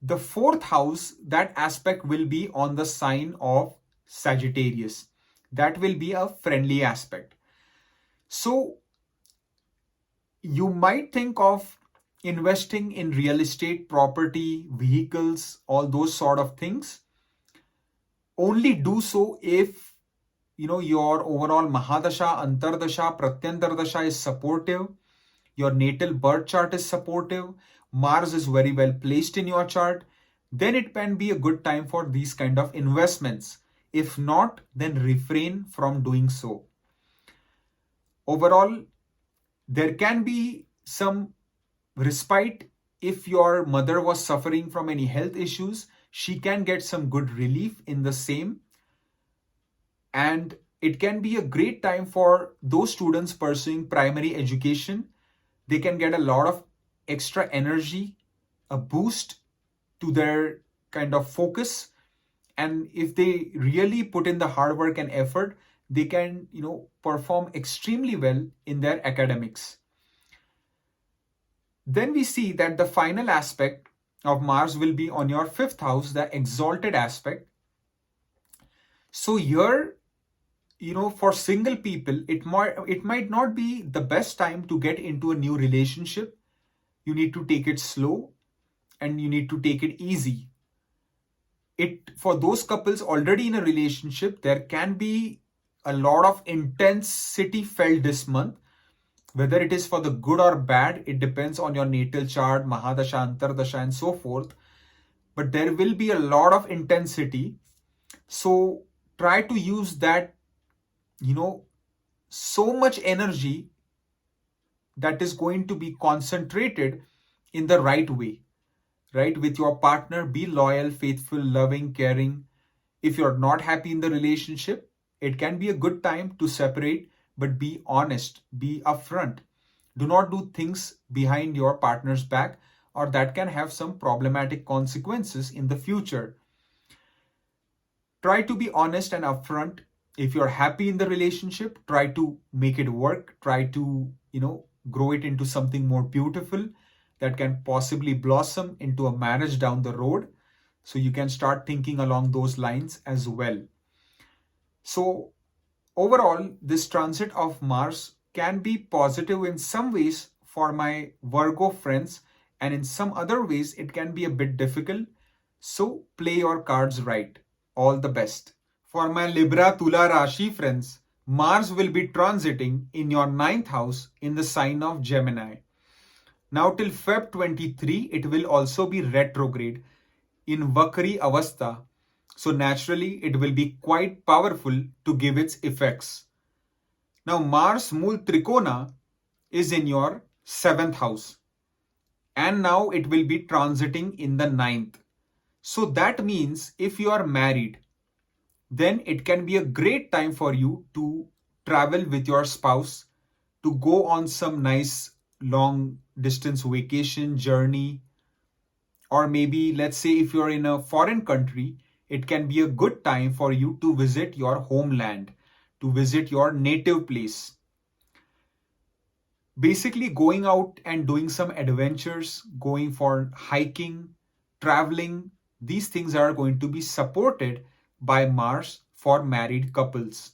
The fourth house, that aspect will be on the sign of Sagittarius. That will be a friendly aspect. So you might think of investing in real estate, property, vehicles, all those sort of things. Only do so if your overall Mahadasha, Antardasha, Pratyantardasha is supportive, your natal birth chart is supportive, Mars is very well placed in your chart. Then it can be a good time for these kind of investments. If not, then refrain from doing so. Overall, there can be some respite. If your mother was suffering from any health issues, she can get some good relief in the same. And it can be a great time for those students pursuing primary education. They can get a lot of extra energy, a boost to their kind of focus. And if they really put in the hard work and effort, they can, perform extremely well in their academics. Then we see that the final aspect of Mars will be on your fifth house, the exalted aspect. So here, for single people, it might not be the best time to get into a new relationship. You need to take it slow and you need to take it easy. For those couples already in a relationship, there can be a lot of intensity felt this month. Whether it is for the good or bad, it depends on your natal chart, Mahadasha, Antardasha, and so forth. But there will be a lot of intensity. So try to use that, so much energy that is going to be concentrated in the right way, right? With your partner, be loyal, faithful, loving, caring, If you're not happy in the relationship, it can be a good time to separate, but be honest, be upfront. Do not do things behind your partner's back, or that can have some problematic consequences in the future. Try to be honest and upfront. If you're happy in the relationship, try to make it work. Try to, grow it into something more beautiful that can possibly blossom into a marriage down the road. So you can start thinking along those lines as well. So overall, this transit of Mars can be positive in some ways for my Virgo friends, and in some other ways, it can be a bit difficult. So play your cards right. All the best. For my Libra Tula Rashi friends, Mars will be transiting in your ninth house in the sign of Gemini. Now till Feb 23, it will also be retrograde in Vakri Avastha. So naturally, it will be quite powerful to give its effects. Now Mars Mool Trikona is in your seventh house. And now it will be transiting in the ninth. So that means if you are married, then it can be a great time for you to travel with your spouse, to go on some nice long distance vacation journey. Or maybe, let's say, if you're in a foreign country, it can be a good time for you to visit your homeland, to visit your native place. Basically, going out and doing some adventures, going for hiking, traveling, these things are going to be supported by Mars for married couples.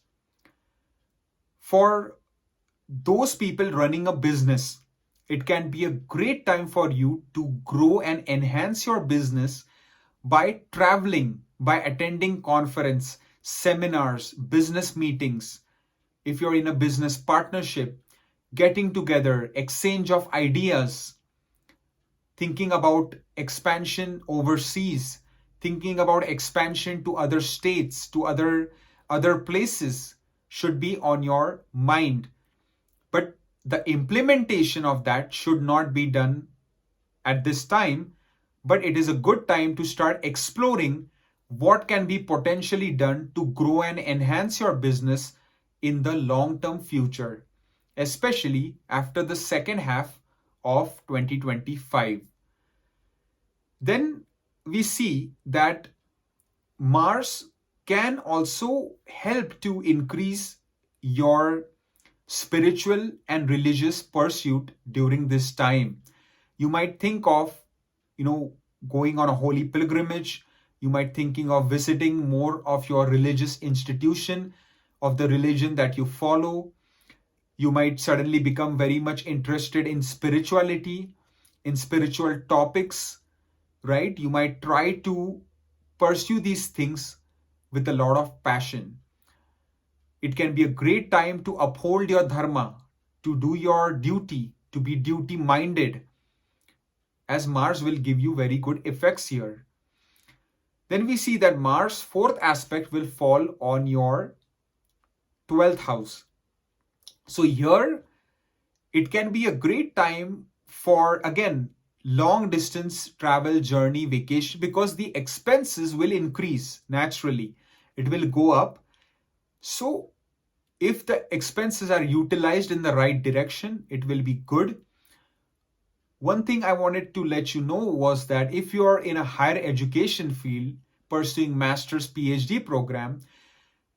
For those people running a business, it can be a great time for you to grow and enhance your business by traveling, by attending conference, seminars, business meetings. If you're in a business partnership, getting together, exchange of ideas, thinking about expansion overseas, thinking about expansion to other states, to other places should be on your mind. But the implementation of that should not be done at this time, but it is a good time to start exploring what can be potentially done to grow and enhance your business in the long-term future, especially after the second half of 2025. Then we see that Mars can also help to increase your spiritual and religious pursuit during this time. You might think of, going on a holy pilgrimage. You might thinking of visiting more of your religious institution, of the religion that you follow. You might suddenly become very much interested in spirituality, in spiritual topics, right? You might try to pursue these things with a lot of passion. It can be a great time to uphold your dharma, to do your duty, to be duty minded, as Mars will give you very good effects here. Then we see that Mars' fourth aspect will fall on your 12th house. So here it can be a great time for, again, long distance travel, journey, vacation, because the expenses will increase naturally. It will go up. So if the expenses are utilized in the right direction, it will be good. One thing I wanted to let you know was that if you are in a higher education field, pursuing master's PhD program,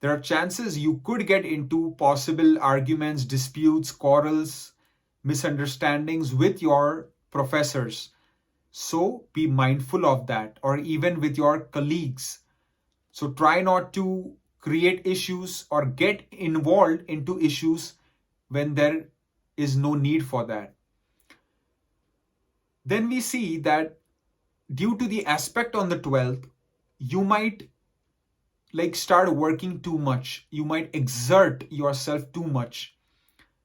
there are chances you could get into possible arguments, disputes, quarrels, misunderstandings with your professors. So be mindful of that, or even with your colleagues. So try not to create issues or get involved into issues when there is no need for that. Then we see that due to the aspect on the 12th, you might start working too much. You might exert yourself too much,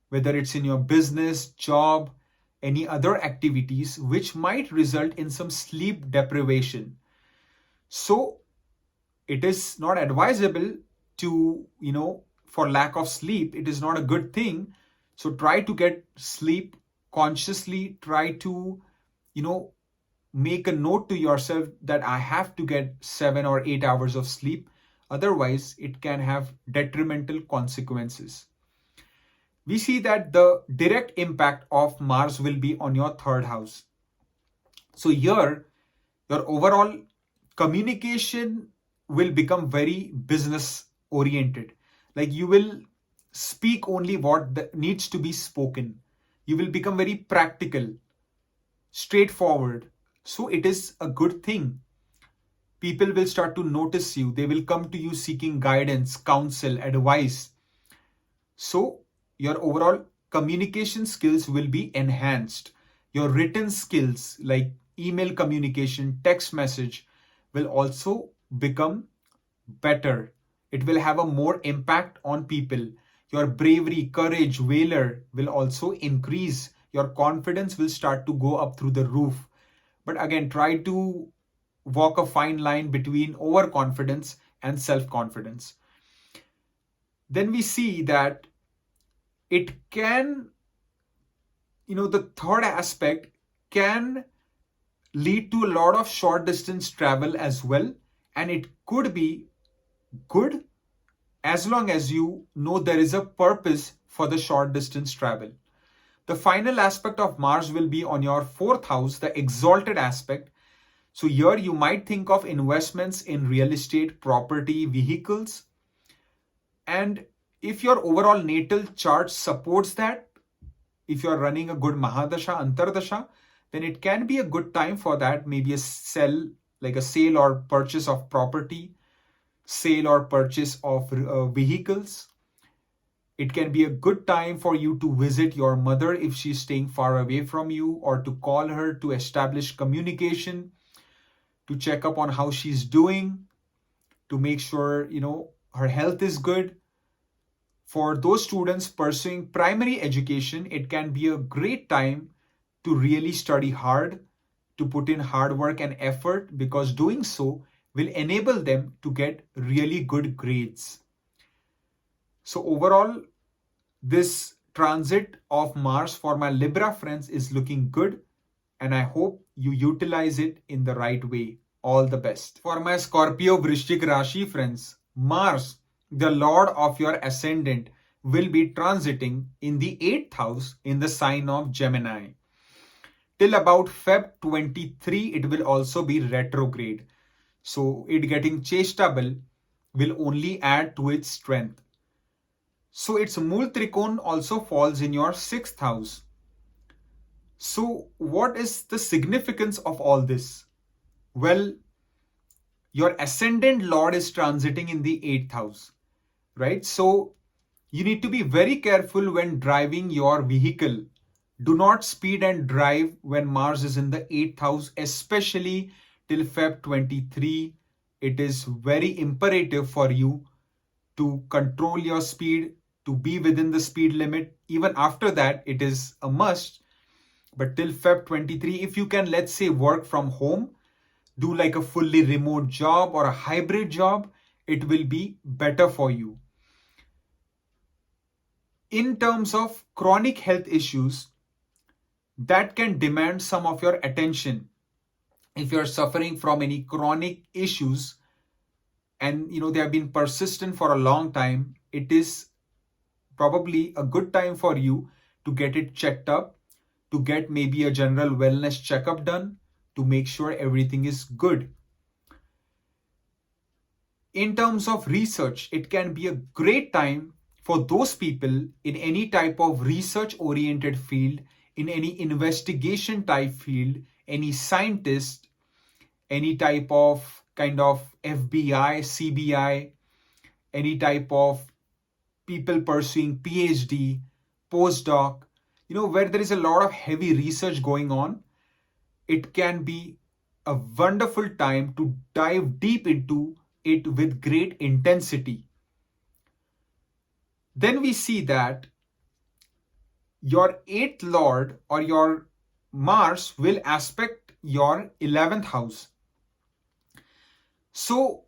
whether it's in your business, job, any other activities, which might result in some sleep deprivation. So it is not advisable to, for lack of sleep, it is not a good thing. So try to get sleep consciously. Try to, make a note to yourself that I have to get 7 or 8 hours of sleep. Otherwise, it can have detrimental consequences. We see that the direct impact of Mars will be on your third house. So here, your overall communication will become very business oriented. Like you will speak only what needs to be spoken. You will become very practical, straightforward. So it is a good thing. People will start to notice you. They will come to you seeking guidance, counsel, advice. So your overall communication skills will be enhanced. Your written skills like email communication, text message will also become better. It will have a more impact on people. Your bravery, courage, valor will also increase. Your confidence will start to go up through the roof. But again, try to walk a fine line between overconfidence and self-confidence. Then we see that it can, the third aspect can lead to a lot of short distance travel as well. And it could be good as long as you know there is a purpose for the short distance travel. The final aspect of Mars will be on your fourth house, the exalted aspect. So here you might think of investments in real estate, property, vehicles. And if your overall natal chart supports that, if you're running a good Mahadasha, Antardasha, then it can be a good time for that. Maybe a sell, like a sale or purchase of property, sale or purchase of vehicles. It can be a good time for you to visit your mother if she's staying far away from you, or to call her to establish communication, to check up on how she's doing, to make sure, her health is good. For those students pursuing primary education, it can be a great time to really study hard, to put in hard work and effort, because doing so will enable them to get really good grades. So overall, this transit of Mars for my Libra friends is looking good, and I hope you utilize it in the right way. All the best. For my Scorpio Vrishchik Rashi friends, Mars, the Lord of your ascendant, will be transiting in the 8th house in the sign of Gemini. Till about Feb 23, it will also be retrograde. So it getting chestable will only add to its strength. So its Mool Trikon also falls in your 6th house. So what is the significance of all this? Well, your ascendant Lord is transiting in the 8th house, right? So you need to be very careful when driving your vehicle. Do not speed and drive when Mars is in the 8th house, especially till Feb 23. It is very imperative for you to control your speed, to be within the speed limit. Even after that, it is a must. But till Feb 23, if you can, let's say, work from home, do like a fully remote job or a hybrid job, it will be better for you. In terms of chronic health issues, that can demand some of your attention. If you're suffering from any chronic issues and they have been persistent for a long time, it is probably a good time for you to get it checked up, to get maybe a general wellness checkup done, to make sure everything is good. In terms of research, it can be a great time for those people in any type of research oriented field, in any investigation type field, any scientist, any type of kind of FBI, CBI, any type of people pursuing PhD, postdoc, where there is a lot of heavy research going on. It can be a wonderful time to dive deep into it with great intensity. Then we see that your 8th Lord or your Mars will aspect your 11th house. So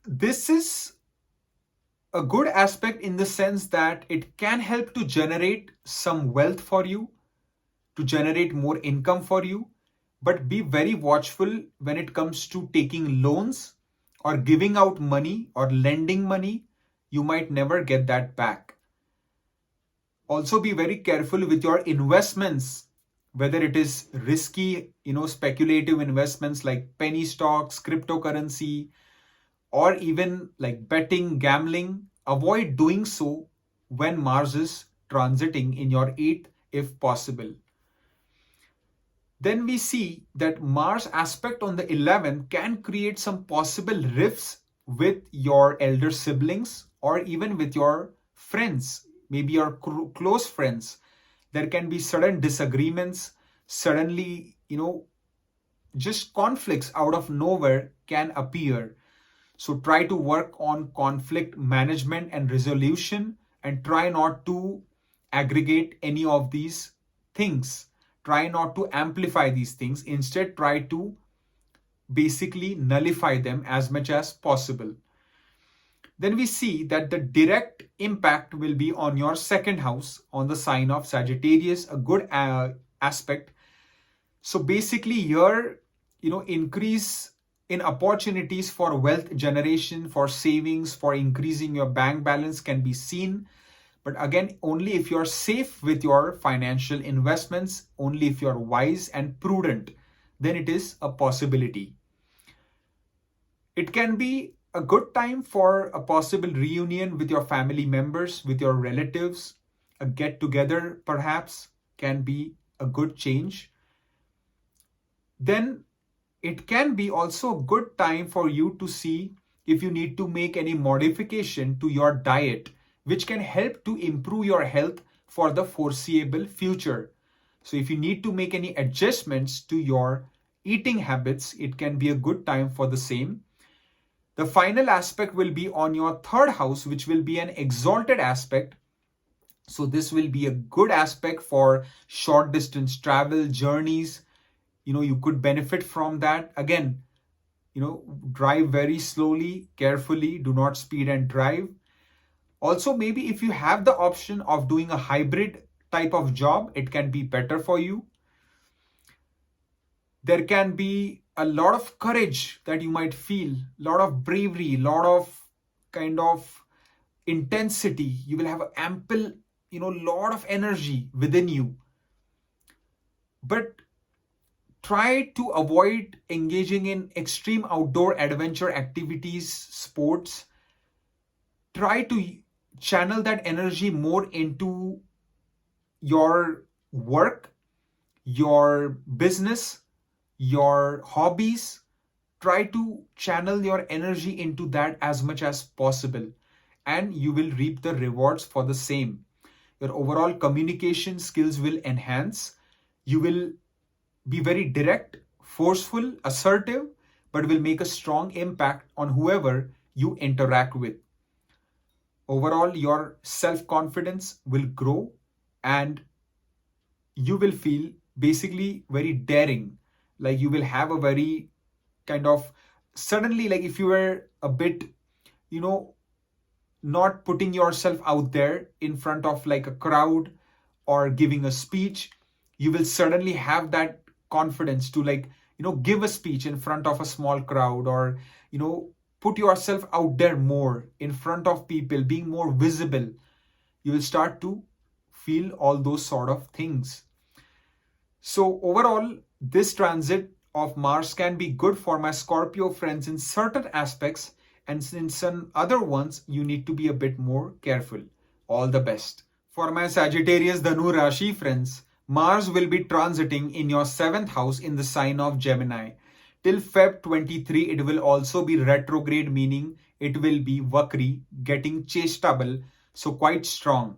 this is a good aspect in the sense that it can help to generate some wealth for you, to generate more income for you. But be very watchful when it comes to taking loans or giving out money or lending money, you might never get that back. Also be very careful with your investments, whether it is risky, speculative investments like penny stocks, cryptocurrency, or even like betting, gambling. Avoid doing so when Mars is transiting in your 8th if possible. Then we see that Mars aspect on the 11th can create some possible rifts with your elder siblings or even with your friends, maybe your close friends. There can be sudden disagreements, suddenly, just conflicts out of nowhere can appear. So try to work on conflict management and resolution and try not to aggregate any of these things. Try not to amplify these things. Instead, try to basically nullify them as much as possible. Then we see that the direct impact will be on your second house, on the sign of Sagittarius, a good aspect. So basically your, increase in opportunities for wealth generation, for savings, for increasing your bank balance can be seen. But again, only if you're safe with your financial investments, only if you're wise and prudent, then it is a possibility. It can be a good time for a possible reunion with your family members, with your relatives. A get together perhaps can be a good change. Then it can be also a good time for you to see if you need to make any modification to your diet, which can help to improve your health for the foreseeable future. So if you need to make any adjustments to your eating habits, it can be a good time for the same. The final aspect will be on your third house, which will be an exalted aspect. So this will be a good aspect for short distance travel, journeys. You could benefit from that. Again, drive very slowly, carefully, do not speed and drive. Also, maybe if you have the option of doing a hybrid type of job, it can be better for you. There can be a lot of courage that you might feel, a lot of bravery, a lot of kind of intensity. You will have ample, lot of energy within you. But try to avoid engaging in extreme outdoor adventure activities, sports. Try to channel that energy more into your work, your business, your hobbies. Try to channel your energy into that as much as possible, and you will reap the rewards for the same. Your overall communication skills will enhance. You will be very direct, forceful, assertive, but will make a strong impact on whoever you interact with. Overall, your self-confidence will grow and you will feel basically very daring. Like you will have a very kind of suddenly, like if you were a bit, not putting yourself out there in front of like a crowd or giving a speech, you will suddenly have that confidence to give a speech in front of a small crowd, or put yourself out there more in front of people, being more visible. You will start to feel all those sort of things. So overall, this transit of Mars can be good for my Scorpio friends in certain aspects, and in some other ones you need to be a bit more careful. All the best. For my Sagittarius Dhanu Rashi friends, Mars will be transiting in your 7th house in the sign of Gemini. Till Feb 23, it will also be retrograde, meaning it will be Vakri, getting chestable, so quite strong.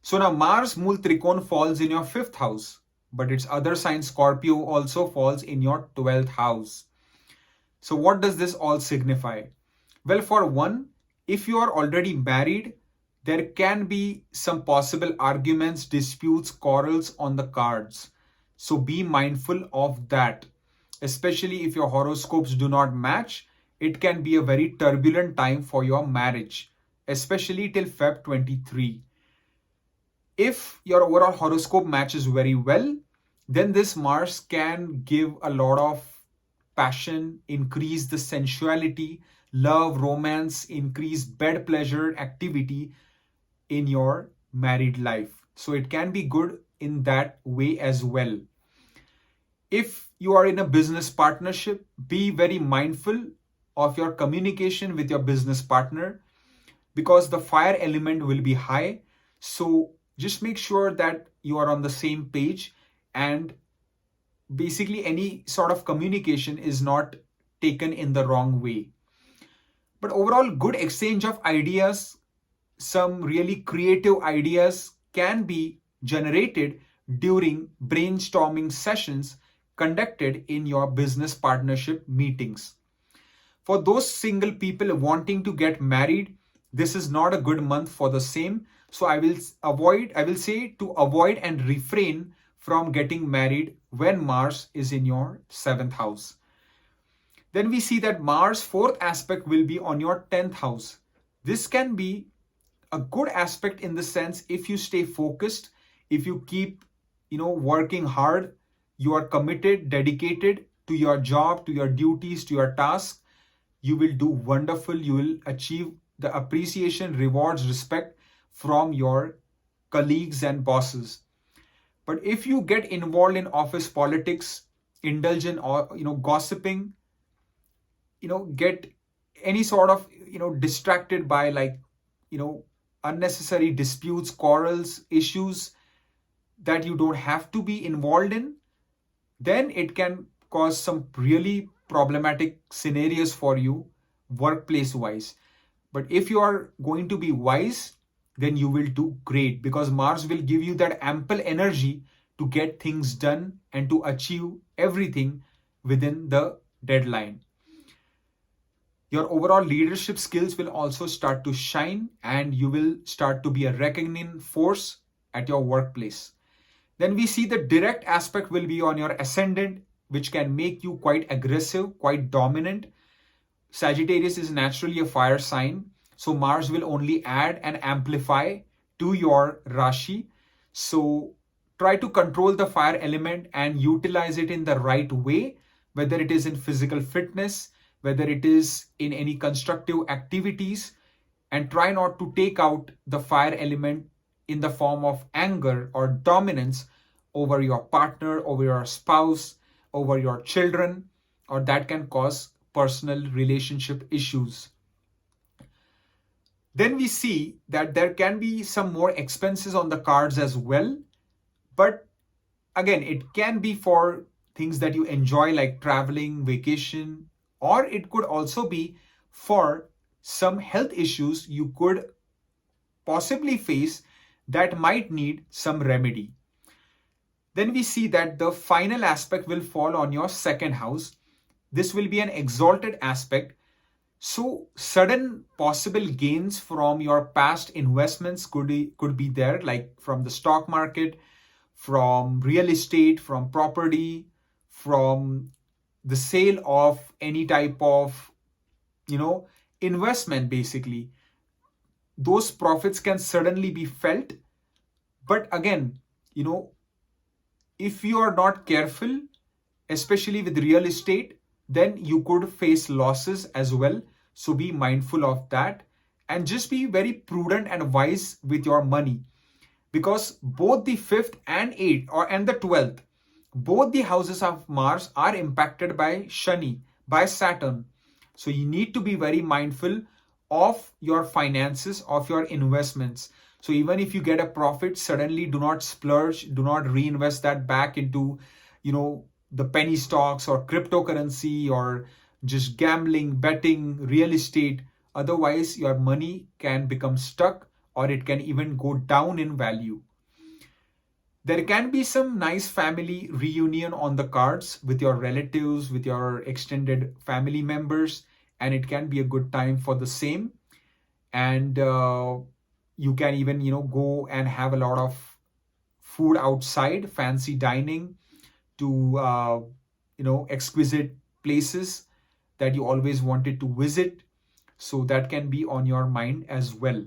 So now Mars Mool Trikon falls in your 5th house, but its other sign Scorpio also falls in your 12th house. So what does this all signify? Well, for one, if you are already married, there can be some possible arguments, disputes, quarrels on the cards. So be mindful of that. Especially if your horoscopes do not match, it can be a very turbulent time for your marriage, especially till Feb 23. If your overall horoscope matches very well, then this Mars can give a lot of passion, increase the sensuality, love, romance, increase bed pleasure activity in your married life. So it can be good in that way as well. If you are in a business partnership, be very mindful of your communication with your business partner because the fire element will be high. So just make sure that you are on the same page, and basically any sort of communication is not taken in the wrong way. But overall, good exchange of ideas, some really creative ideas can be generated during brainstorming sessions conducted in your business partnership meetings. For those single people wanting to get married, this is not a good month for the same. So I will say to avoid and refrain from getting married when Mars is in your 7th house. Then we see that Mars' 4th aspect will be on your 10th house. This can be a good aspect in the sense if you stay focused, if you keep, working hard, you are committed, dedicated to your job, to your duties, to your tasks, you will do wonderful. You will achieve the appreciation, rewards, respect from your colleagues and bosses. But if you get involved in office politics, indulge in gossiping, get any sort of distracted by unnecessary disputes, quarrels, issues that you don't have to be involved in, then it can cause some really problematic scenarios for you workplace wise. But if you are going to be wise, then you will do great because Mars will give you that ample energy to get things done and to achieve everything within the deadline. Your overall leadership skills will also start to shine and you will start to be a reckoning force at your workplace. Then we see the direct aspect will be on your ascendant, which can make you quite aggressive, quite dominant. Sagittarius is naturally a fire sign, so Mars will only add and amplify to your Rashi. So try to control the fire element and utilize it in the right way, whether it is in physical fitness, whether it is in any constructive activities, and try not to take out the fire element in the form of anger or dominance over your partner, over your spouse, over your children, or that can cause personal relationship issues. Then we see that there can be some more expenses on the cards as well. But again, it can be for things that you enjoy like traveling, vacation, or it could also be for some health issues you could possibly face that might need some remedy. Then we see that the final aspect will fall on your 2nd house. This will be an exalted aspect. So sudden possible gains from your past investments could be there, like from the stock market, from real estate, from property, from the sale of any type of, investment basically. Those profits can suddenly be felt. But again, if you are not careful, especially with real estate, then you could face losses as well. So be mindful of that and just be very prudent and wise with your money, because both the 5th and 8th and the 12th, both the houses of Mars are impacted by Shani, by Saturn. So you need to be very mindful of your finances, of your investments. So even if you get a profit, suddenly do not splurge, do not reinvest that back into, the penny stocks or cryptocurrency or just gambling, betting, real estate. Otherwise, your money can become stuck or it can even go down in value. There can be some nice family reunion on the cards with your relatives, with your extended family members, and it can be a good time for the same. And you can even, go and have a lot of food outside, fancy dining to, exquisite places that you always wanted to visit. So that can be on your mind as well.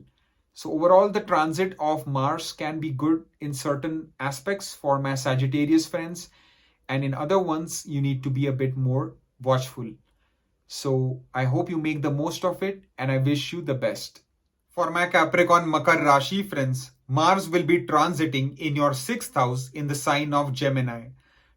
So overall, the transit of Mars can be good in certain aspects for my Sagittarius friends. And in other ones, you need to be a bit more watchful. So I hope you make the most of it and I wish you the best. For my Capricorn Makar Rashi friends, Mars will be transiting in your 6th house in the sign of Gemini.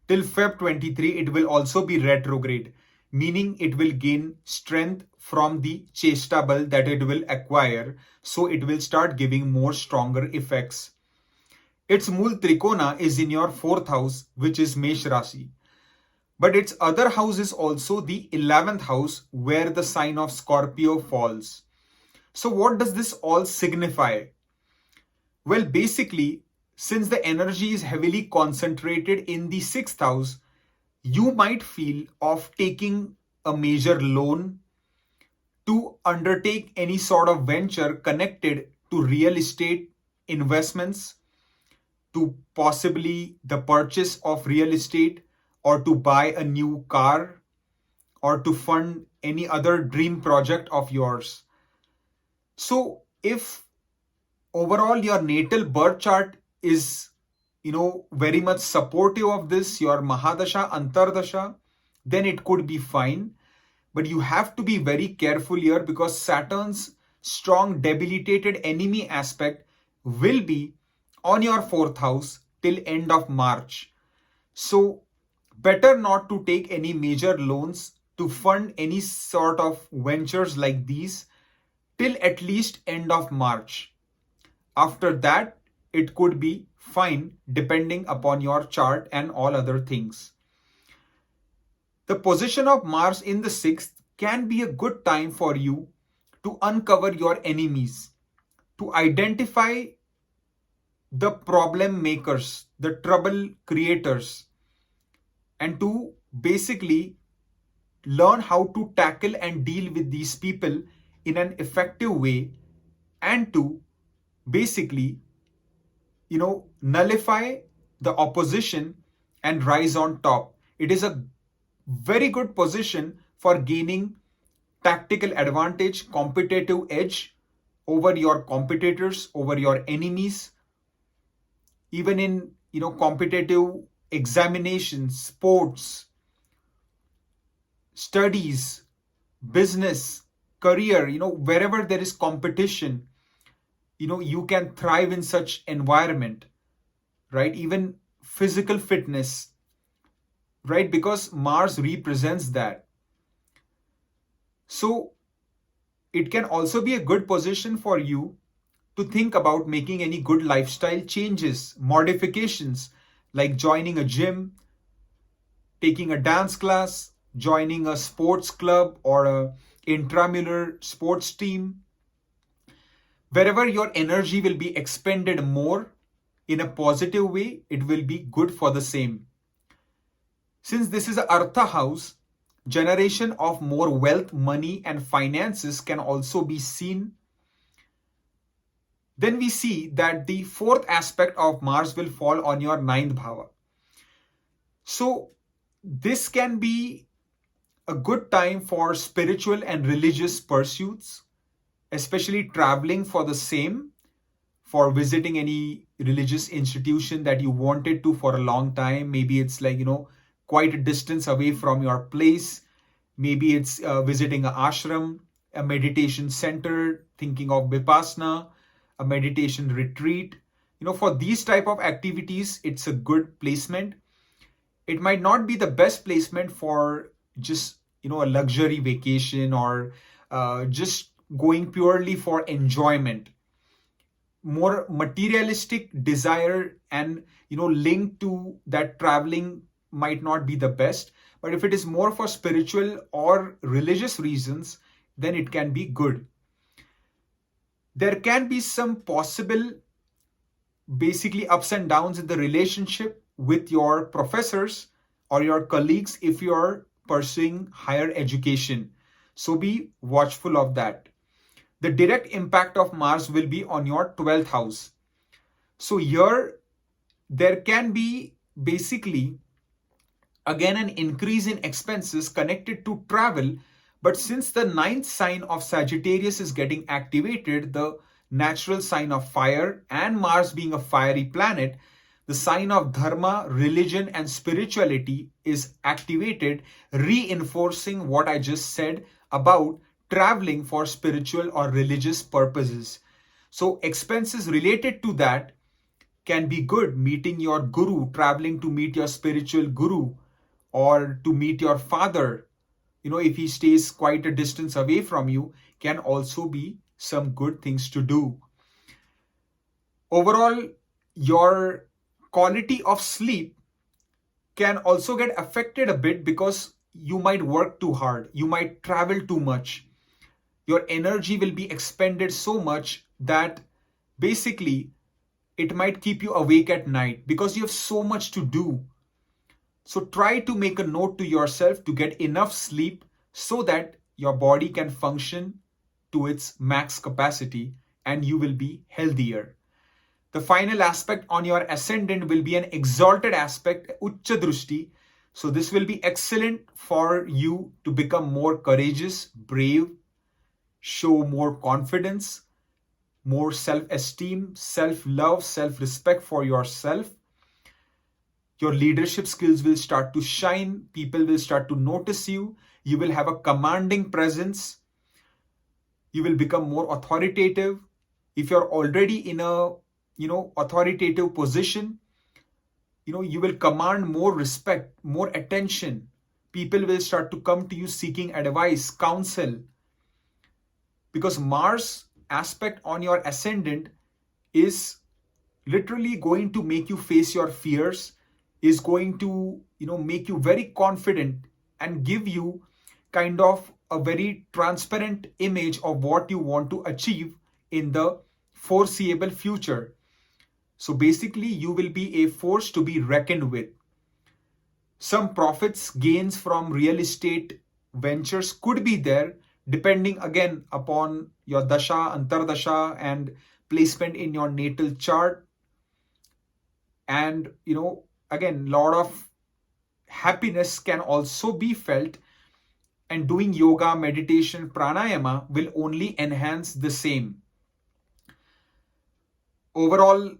Till Feb 23, it will also be retrograde, meaning it will gain strength from the Chesta bal that it will acquire, so it will start giving more stronger effects. Its Mool Trikona is in your 4th house, which is Mesh Rashi. But its other house is also the 11th house, where the sign of Scorpio falls. So what does this all signify? Well, basically, since the energy is heavily concentrated in the 6th house, you might feel of taking a major loan to undertake any sort of venture connected to real estate investments, to possibly the purchase of real estate, or to buy a new car, or to fund any other dream project of yours. So if overall your natal birth chart is very much supportive of this, your Mahadasha, Antardasha, then it could be fine. But you have to be very careful here, because Saturn's strong debilitated enemy aspect will be on your 4th house till end of March. So better not to take any major loans to fund any sort of ventures like these till at least end of March. After that, it could be fine depending upon your chart and all other things. The position of Mars in the 6th can be a good time for you to uncover your enemies, to identify the problem makers, the trouble creators, and to basically learn how to tackle and deal with these people in an effective way, and to basically nullify the opposition and rise on top. It is a very good position for gaining tactical advantage, competitive edge over your competitors, over your enemies, even in competitive examinations, sports, studies, business, career, wherever there is competition, you can thrive in such environment, right? Even physical fitness, right? Because Mars represents that. So it can also be a good position for you to think about making any good lifestyle changes, modifications, like joining a gym, taking a dance class, joining a sports club or a intramural sports team. Wherever your energy will be expended more in a positive way, it will be good for the same. Since this is an Artha house, generation of more wealth, money and finances can also be seen. Then we see that the 4th aspect of Mars will fall on your 9th bhava. So this can be a good time for spiritual and religious pursuits, especially traveling for the same, for visiting any religious institution that you wanted to for a long time. Maybe it's like, quite a distance away from your place. Maybe it's visiting an ashram, a meditation center, thinking of Vipassana, a meditation retreat. For these type of activities, it's a good placement. It might not be the best placement for just, a luxury vacation or just going purely for enjoyment. More materialistic desire and linked to that traveling might not be the best. But if it is more for spiritual or religious reasons, then it can be good. There can be some possible basically ups and downs in the relationship with your professors or your colleagues if you are pursuing higher education. So be watchful of that. The direct impact of Mars will be on your 12th house. So here, there can be basically again an increase in expenses connected to travel. But since the 9th sign of Sagittarius is getting activated, the natural sign of fire, and Mars being a fiery planet, The sign of dharma, religion, and spirituality is activated, reinforcing what I just said about traveling for spiritual or religious purposes. So, expenses related to that can be good. Meeting your guru, traveling to meet your spiritual guru, or to meet your father, if he stays quite a distance away from you, can also be some good things to do. Overall, your quality of sleep can also get affected a bit because you might work too hard, you might travel too much. Your energy will be expended so much that basically it might keep you awake at night because you have so much to do. So try to make a note to yourself to get enough sleep so that your body can function to its max capacity and you will be healthier. The final aspect on your ascendant will be an exalted aspect, Ucha Drushti. So this will be excellent for you to become more courageous, brave, show more confidence, more self-esteem, self-love, self-respect for yourself. Your leadership skills will start to shine. People will start to notice you. You will have a commanding presence. You will become more authoritative. If you're already in a authoritative position, you will command more respect, more attention. People will start to come to you seeking advice, counsel. Because Mars aspect on your ascendant is literally going to make you face your fears, is going to make you very confident and give you kind of a very transparent image of what you want to achieve in the foreseeable future. So basically, you will be a force to be reckoned with. Some profits, gains from real estate ventures could be there, depending again upon your dasha, antardasha, and placement in your natal chart. And again, lot of happiness can also be felt, and doing yoga, meditation, pranayama will only enhance the same. Overall,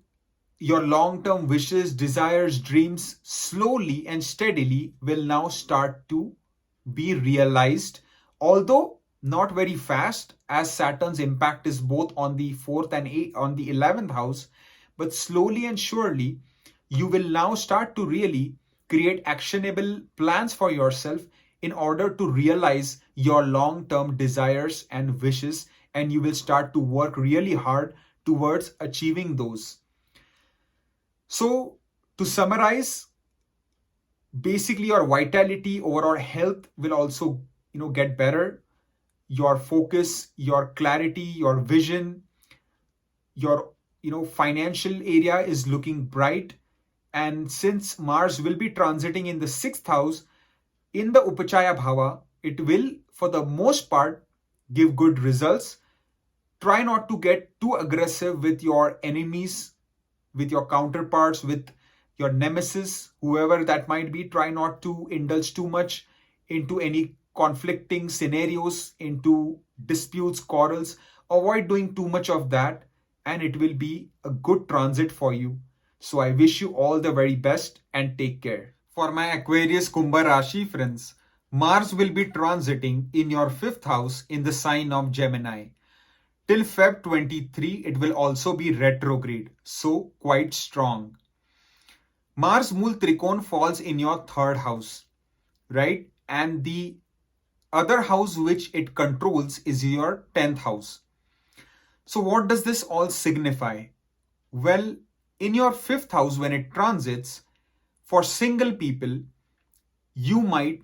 your long-term wishes, desires, dreams slowly and steadily will now start to be realized, although not very fast, as Saturn's impact is both on the 4th and 8th, on the 11th house, but slowly and surely you will now start to really create actionable plans for yourself in order to realize your long-term desires and wishes, and you will start to work really hard towards achieving those. So to summarize, basically your vitality, overall health will also get better. Your focus, your clarity, your vision, your financial area is looking bright. And since Mars will be transiting in the 6th house in the Upachaya Bhava, it will for the most part give good results. Try not to get too aggressive with your enemies, with your counterparts, with your nemesis, whoever that might be. Try not to indulge too much into any conflicting scenarios, into disputes, quarrels. Avoid doing too much of that, and it will be a good transit for you. So I wish you all the very best and take care. For my Aquarius Kumbha Rashi friends, Mars will be transiting in your 5th house in the sign of Gemini. Till Feb 23, it will also be retrograde, so quite strong. Mars Mool Trikon falls in your 3rd house, right? And the other house which it controls is your 10th house. So what does this all signify? Well, in your 5th house, when it transits, for single people, you might,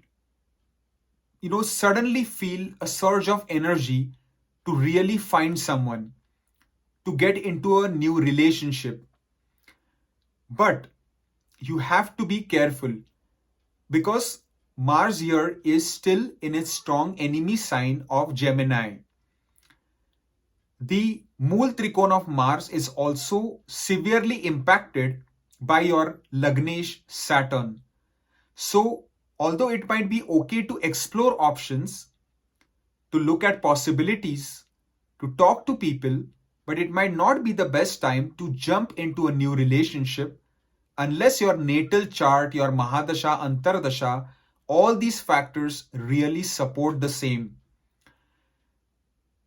suddenly feel a surge of energy to really find someone, to get into a new relationship. But you have to be careful because Mars here is still in its strong enemy sign of Gemini. The Mool Trikon of Mars is also severely impacted by your Lagnesh Saturn. So, although it might be okay to explore options, to look at possibilities, to talk to people, but it might not be the best time to jump into a new relationship unless your natal chart, your Mahadasha, Antardasha, all these factors really support the same,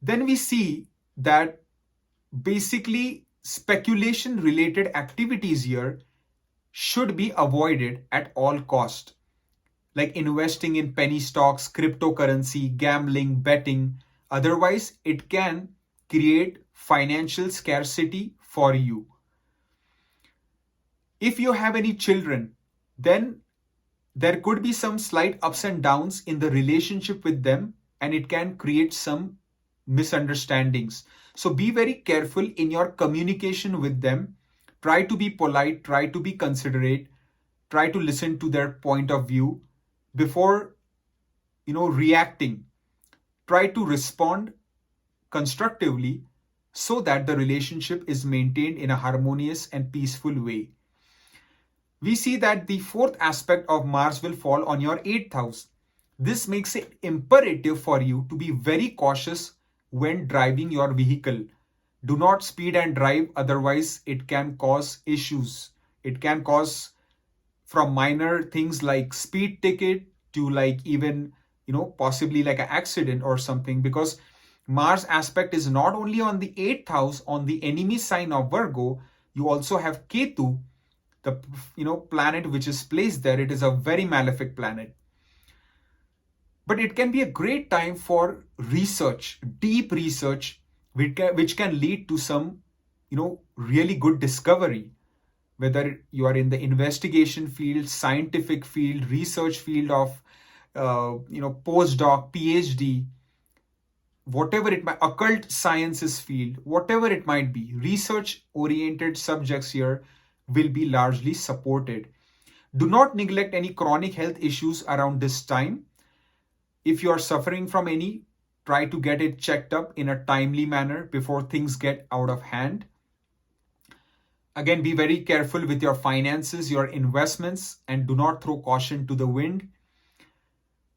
then we see that basically speculation related activities here should be avoided at all cost, like investing in penny stocks, cryptocurrency, gambling, betting. Otherwise, it can create financial scarcity for you. If you have any children, then there could be some slight ups and downs in the relationship with them, and it can create some misunderstandings. So be very careful in your communication with them. Try to be polite, try to be considerate, try to listen to their point of view before reacting. Try to respond constructively so that the relationship is maintained in a harmonious and peaceful way. We see that the fourth aspect of Mars will fall on your 8th house. This makes it imperative for you to be very cautious when driving your vehicle. Do not speed and drive, otherwise it can cause issues. It can cause from minor things like speed ticket to like even possibly like an accident or something, because Mars aspect is not only on the 8th house, on the enemy sign of Virgo. You also have Ketu, the planet which is placed there. It is a very malefic planet, but it can be a great time for research, deep research, which can lead to some really good discovery. Whether you are in the investigation field, scientific field, research field of postdoc, PhD, whatever it might, occult sciences field, whatever it might be, research oriented subjects here will be largely supported. Do not neglect any chronic health issues around this time. If you are suffering from any, try to get it checked up in a timely manner before things get out of hand. Again, be very careful with your finances, your investments, and do not throw caution to the wind.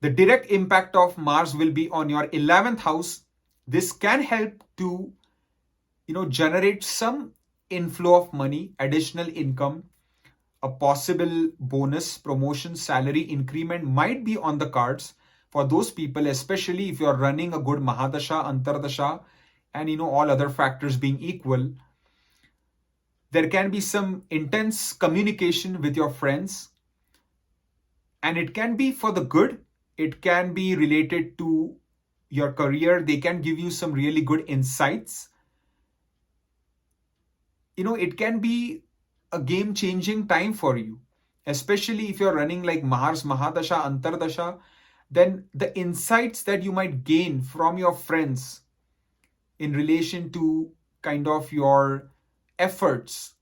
The direct impact of Mars will be on your 11th house. This can help to generate some inflow of money, additional income. A possible bonus, promotion, salary increment might be on the cards for those people, especially if you're running a good Mahadasha, Antardasha, and all other factors being equal. There can be some intense communication with your friends, and it can be for the good. It can be related to your career. They can give you some really good insights. It can be a game-changing time for you, especially if you're running like Mars, Mahadasha, Antardasha. Then the insights that you might gain from your friends in relation to kind of your efforts,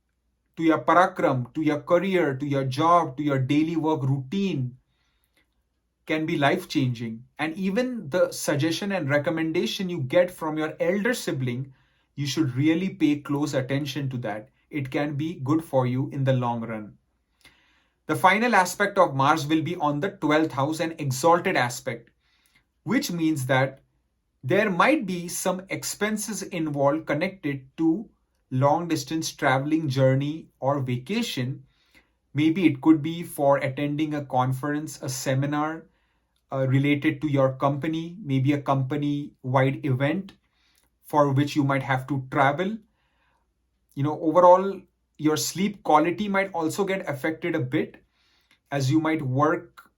to your parakram, to your career, to your job, to your daily work routine can be life-changing. And even the suggestion and recommendation you get from your elder sibling, you should really pay close attention to that. It can be good for you in the long run. The final aspect of Mars will be on the 12th house, an exalted aspect, which means that there might be some expenses involved connected to long distance traveling, journey, or vacation. Maybe it could be for attending a conference, a seminar related to your company, maybe a company-wide event for which you might have to travel. Overall, your sleep quality might also get affected a bit, as you might work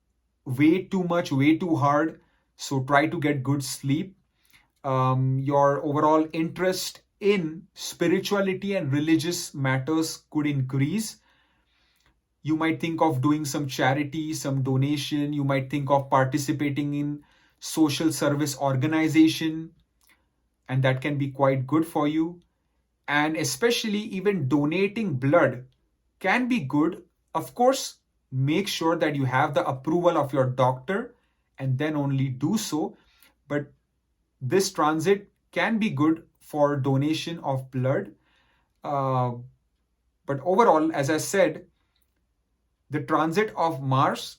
way too much, way too hard. So try to get good sleep. Your overall interest in spirituality and religious matters could increase. You might think of doing some charity, some donation. You might think of participating in social service organization, and that can be quite good for you. And especially even donating blood can be good. Of course, make sure that you have the approval of your doctor and then only do so. But this transit can be good for donation of blood. But overall, as I said, the transit of Mars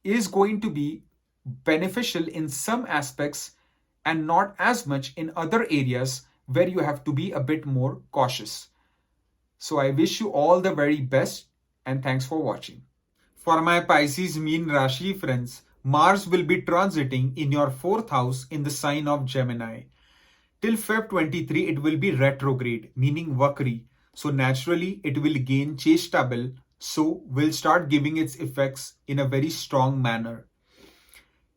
is going to be beneficial in some aspects and not as much in other areas where you have to be a bit more cautious. So I wish you all the very best. and thanks for watching. For my Pisces Meen Rashi friends, Mars will be transiting in your 4th house in the sign of Gemini. Till Feb 23, it will be retrograde, meaning Vakri. So naturally, it will gain Chestable, so will start giving its effects in a very strong manner.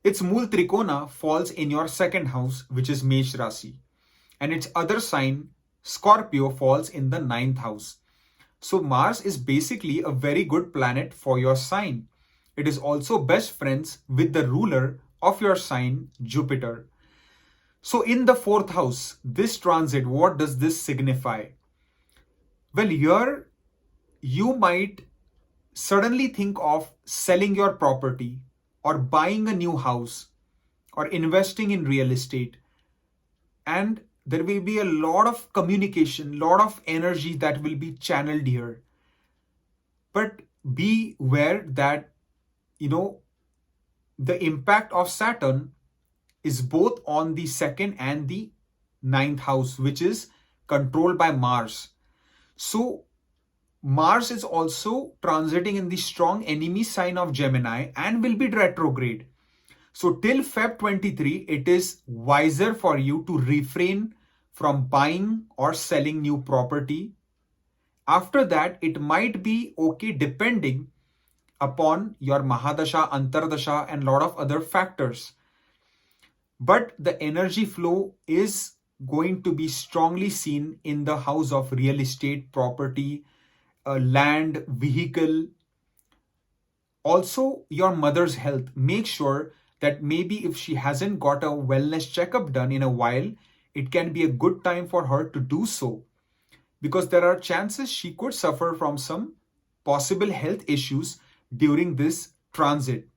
Its Mool Trikona falls in your 2nd house, which is Mesh Rasi. And its other sign, Scorpio, falls in the 9th house. So Mars is basically a very good planet for your sign. It is also best friends with the ruler of your sign, Jupiter. So in the 4th house, this transit, what does this signify? Well, here you might suddenly think of selling your property or buying a new house or investing in real estate. And there will be a lot of communication, lot of energy that will be channeled here. But be aware that, the impact of Saturn is both on the 2nd and the 9th house, which is controlled by Mars. So Mars is also transiting in the strong enemy sign of Gemini and will be retrograde. So till Feb 23, it is wiser for you to refrain from buying or selling new property. After that, it might be okay depending upon your Mahadasha, Antardasha and lot of other factors. But the energy flow is going to be strongly seen in the house of real estate, property, land, vehicle. Also, your mother's health. Make sure that maybe if she hasn't got a wellness checkup done in a while, it can be a good time for her to do so. Because there are chances she could suffer from some possible health issues during this transit.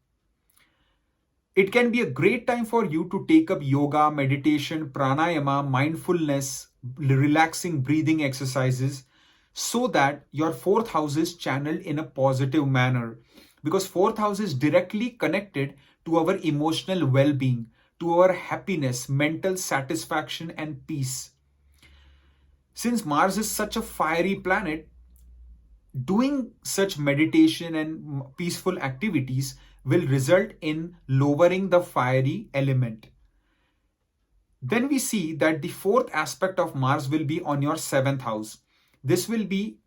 It can be a great time for you to take up yoga, meditation, pranayama, mindfulness, relaxing breathing exercises, so that your 4th house is channeled in a positive manner. Because 4th house is directly connected to our emotional well-being, to our happiness, mental satisfaction and peace. Since Mars is such a fiery planet, doing such meditation and peaceful activities will result in lowering the fiery element. Then we see that the 4th aspect of Mars will be on your 7th house. This will be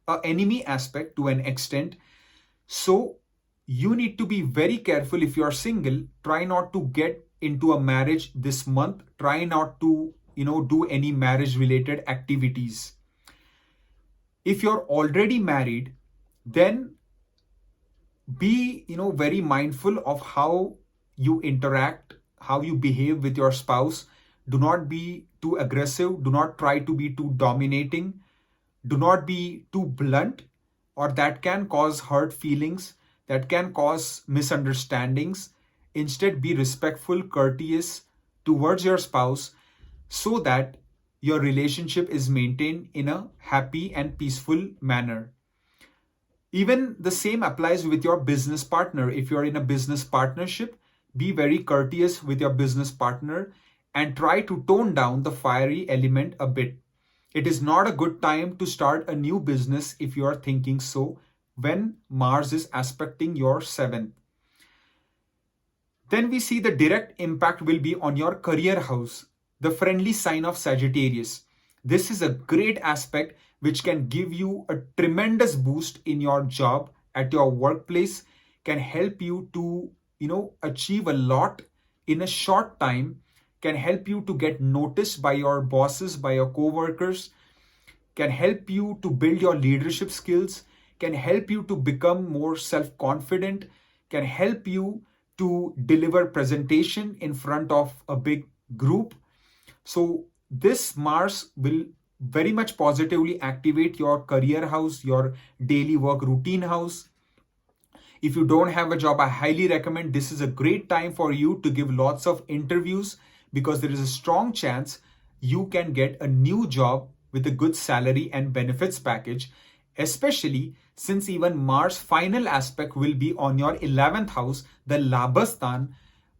an enemy aspect to an extent. So you need to be very careful if you are single. Try not to get into a marriage this month. Try not to, do any marriage related activities. If you're already married, then be, very mindful of how you interact, how you behave with your spouse. Do not be too aggressive. Do not try to be too dominating. Do not be too blunt, or that can cause hurt feelings, that can cause misunderstandings. Instead, be respectful, courteous towards your spouse so that your relationship is maintained in a happy and peaceful manner. Even the same applies with your business partner. If you're in a business partnership, be very courteous with your business partner and try to tone down the fiery element a bit. It is not a good time to start a new business if you are thinking so when Mars is aspecting your 7th. Then we see the direct impact will be on your career house, the friendly sign of Sagittarius. This is a great aspect which can give you a tremendous boost in your job, at your workplace, can help you to, achieve a lot in a short time, can help you to get noticed by your bosses, by your co-workers, can help you to build your leadership skills, can help you to become more self-confident, can help you to deliver presentation in front of a big group. So this Mars will very much positively activate your career house, your daily work routine house. If you don't have a job, I highly recommend this is a great time for you to give lots of interviews, because there is a strong chance you can get a new job with a good salary and benefits package, especially since even Mars final aspect will be on your 11th house, the Labhastan,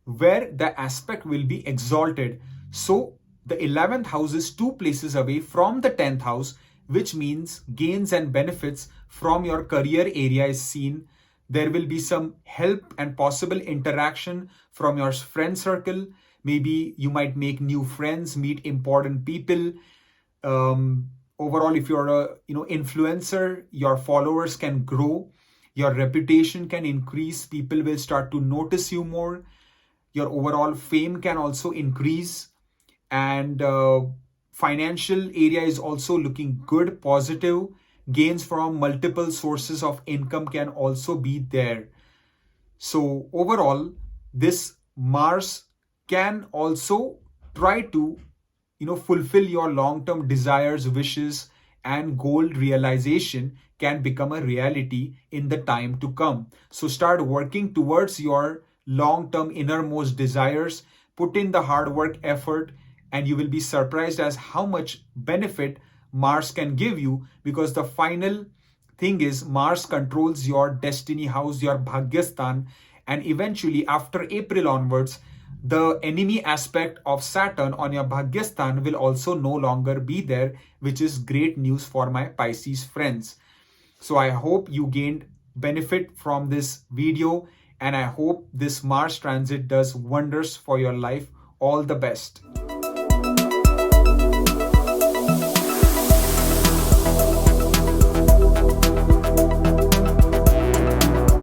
where the aspect will be exalted. So the 11th house is 2 places away from the 10th house, which means gains and benefits from your career area is seen. There will be some help and possible interaction from your friend circle. Maybe you might make new friends, meet important people. Overall, if you're a influencer, your followers can grow, your reputation can increase, people will start to notice you more, your overall fame can also increase, and financial area is also looking good, positive. Gains from multiple sources of income can also be there. So overall, this Mars can also try to fulfill your long-term desires, wishes, and goal realization can become a reality in the time to come. So start working towards your long-term innermost desires, put in the hard work effort, and you will be surprised as how much benefit Mars can give you, because the final thing is Mars controls your destiny house, your Bhagyastan, and eventually after April onwards, the enemy aspect of Saturn on your Bhagyastan will also no longer be there, which is great news for my Pisces friends. So I hope you gained benefit from this video, and I hope this Mars transit does wonders for your life. All the best.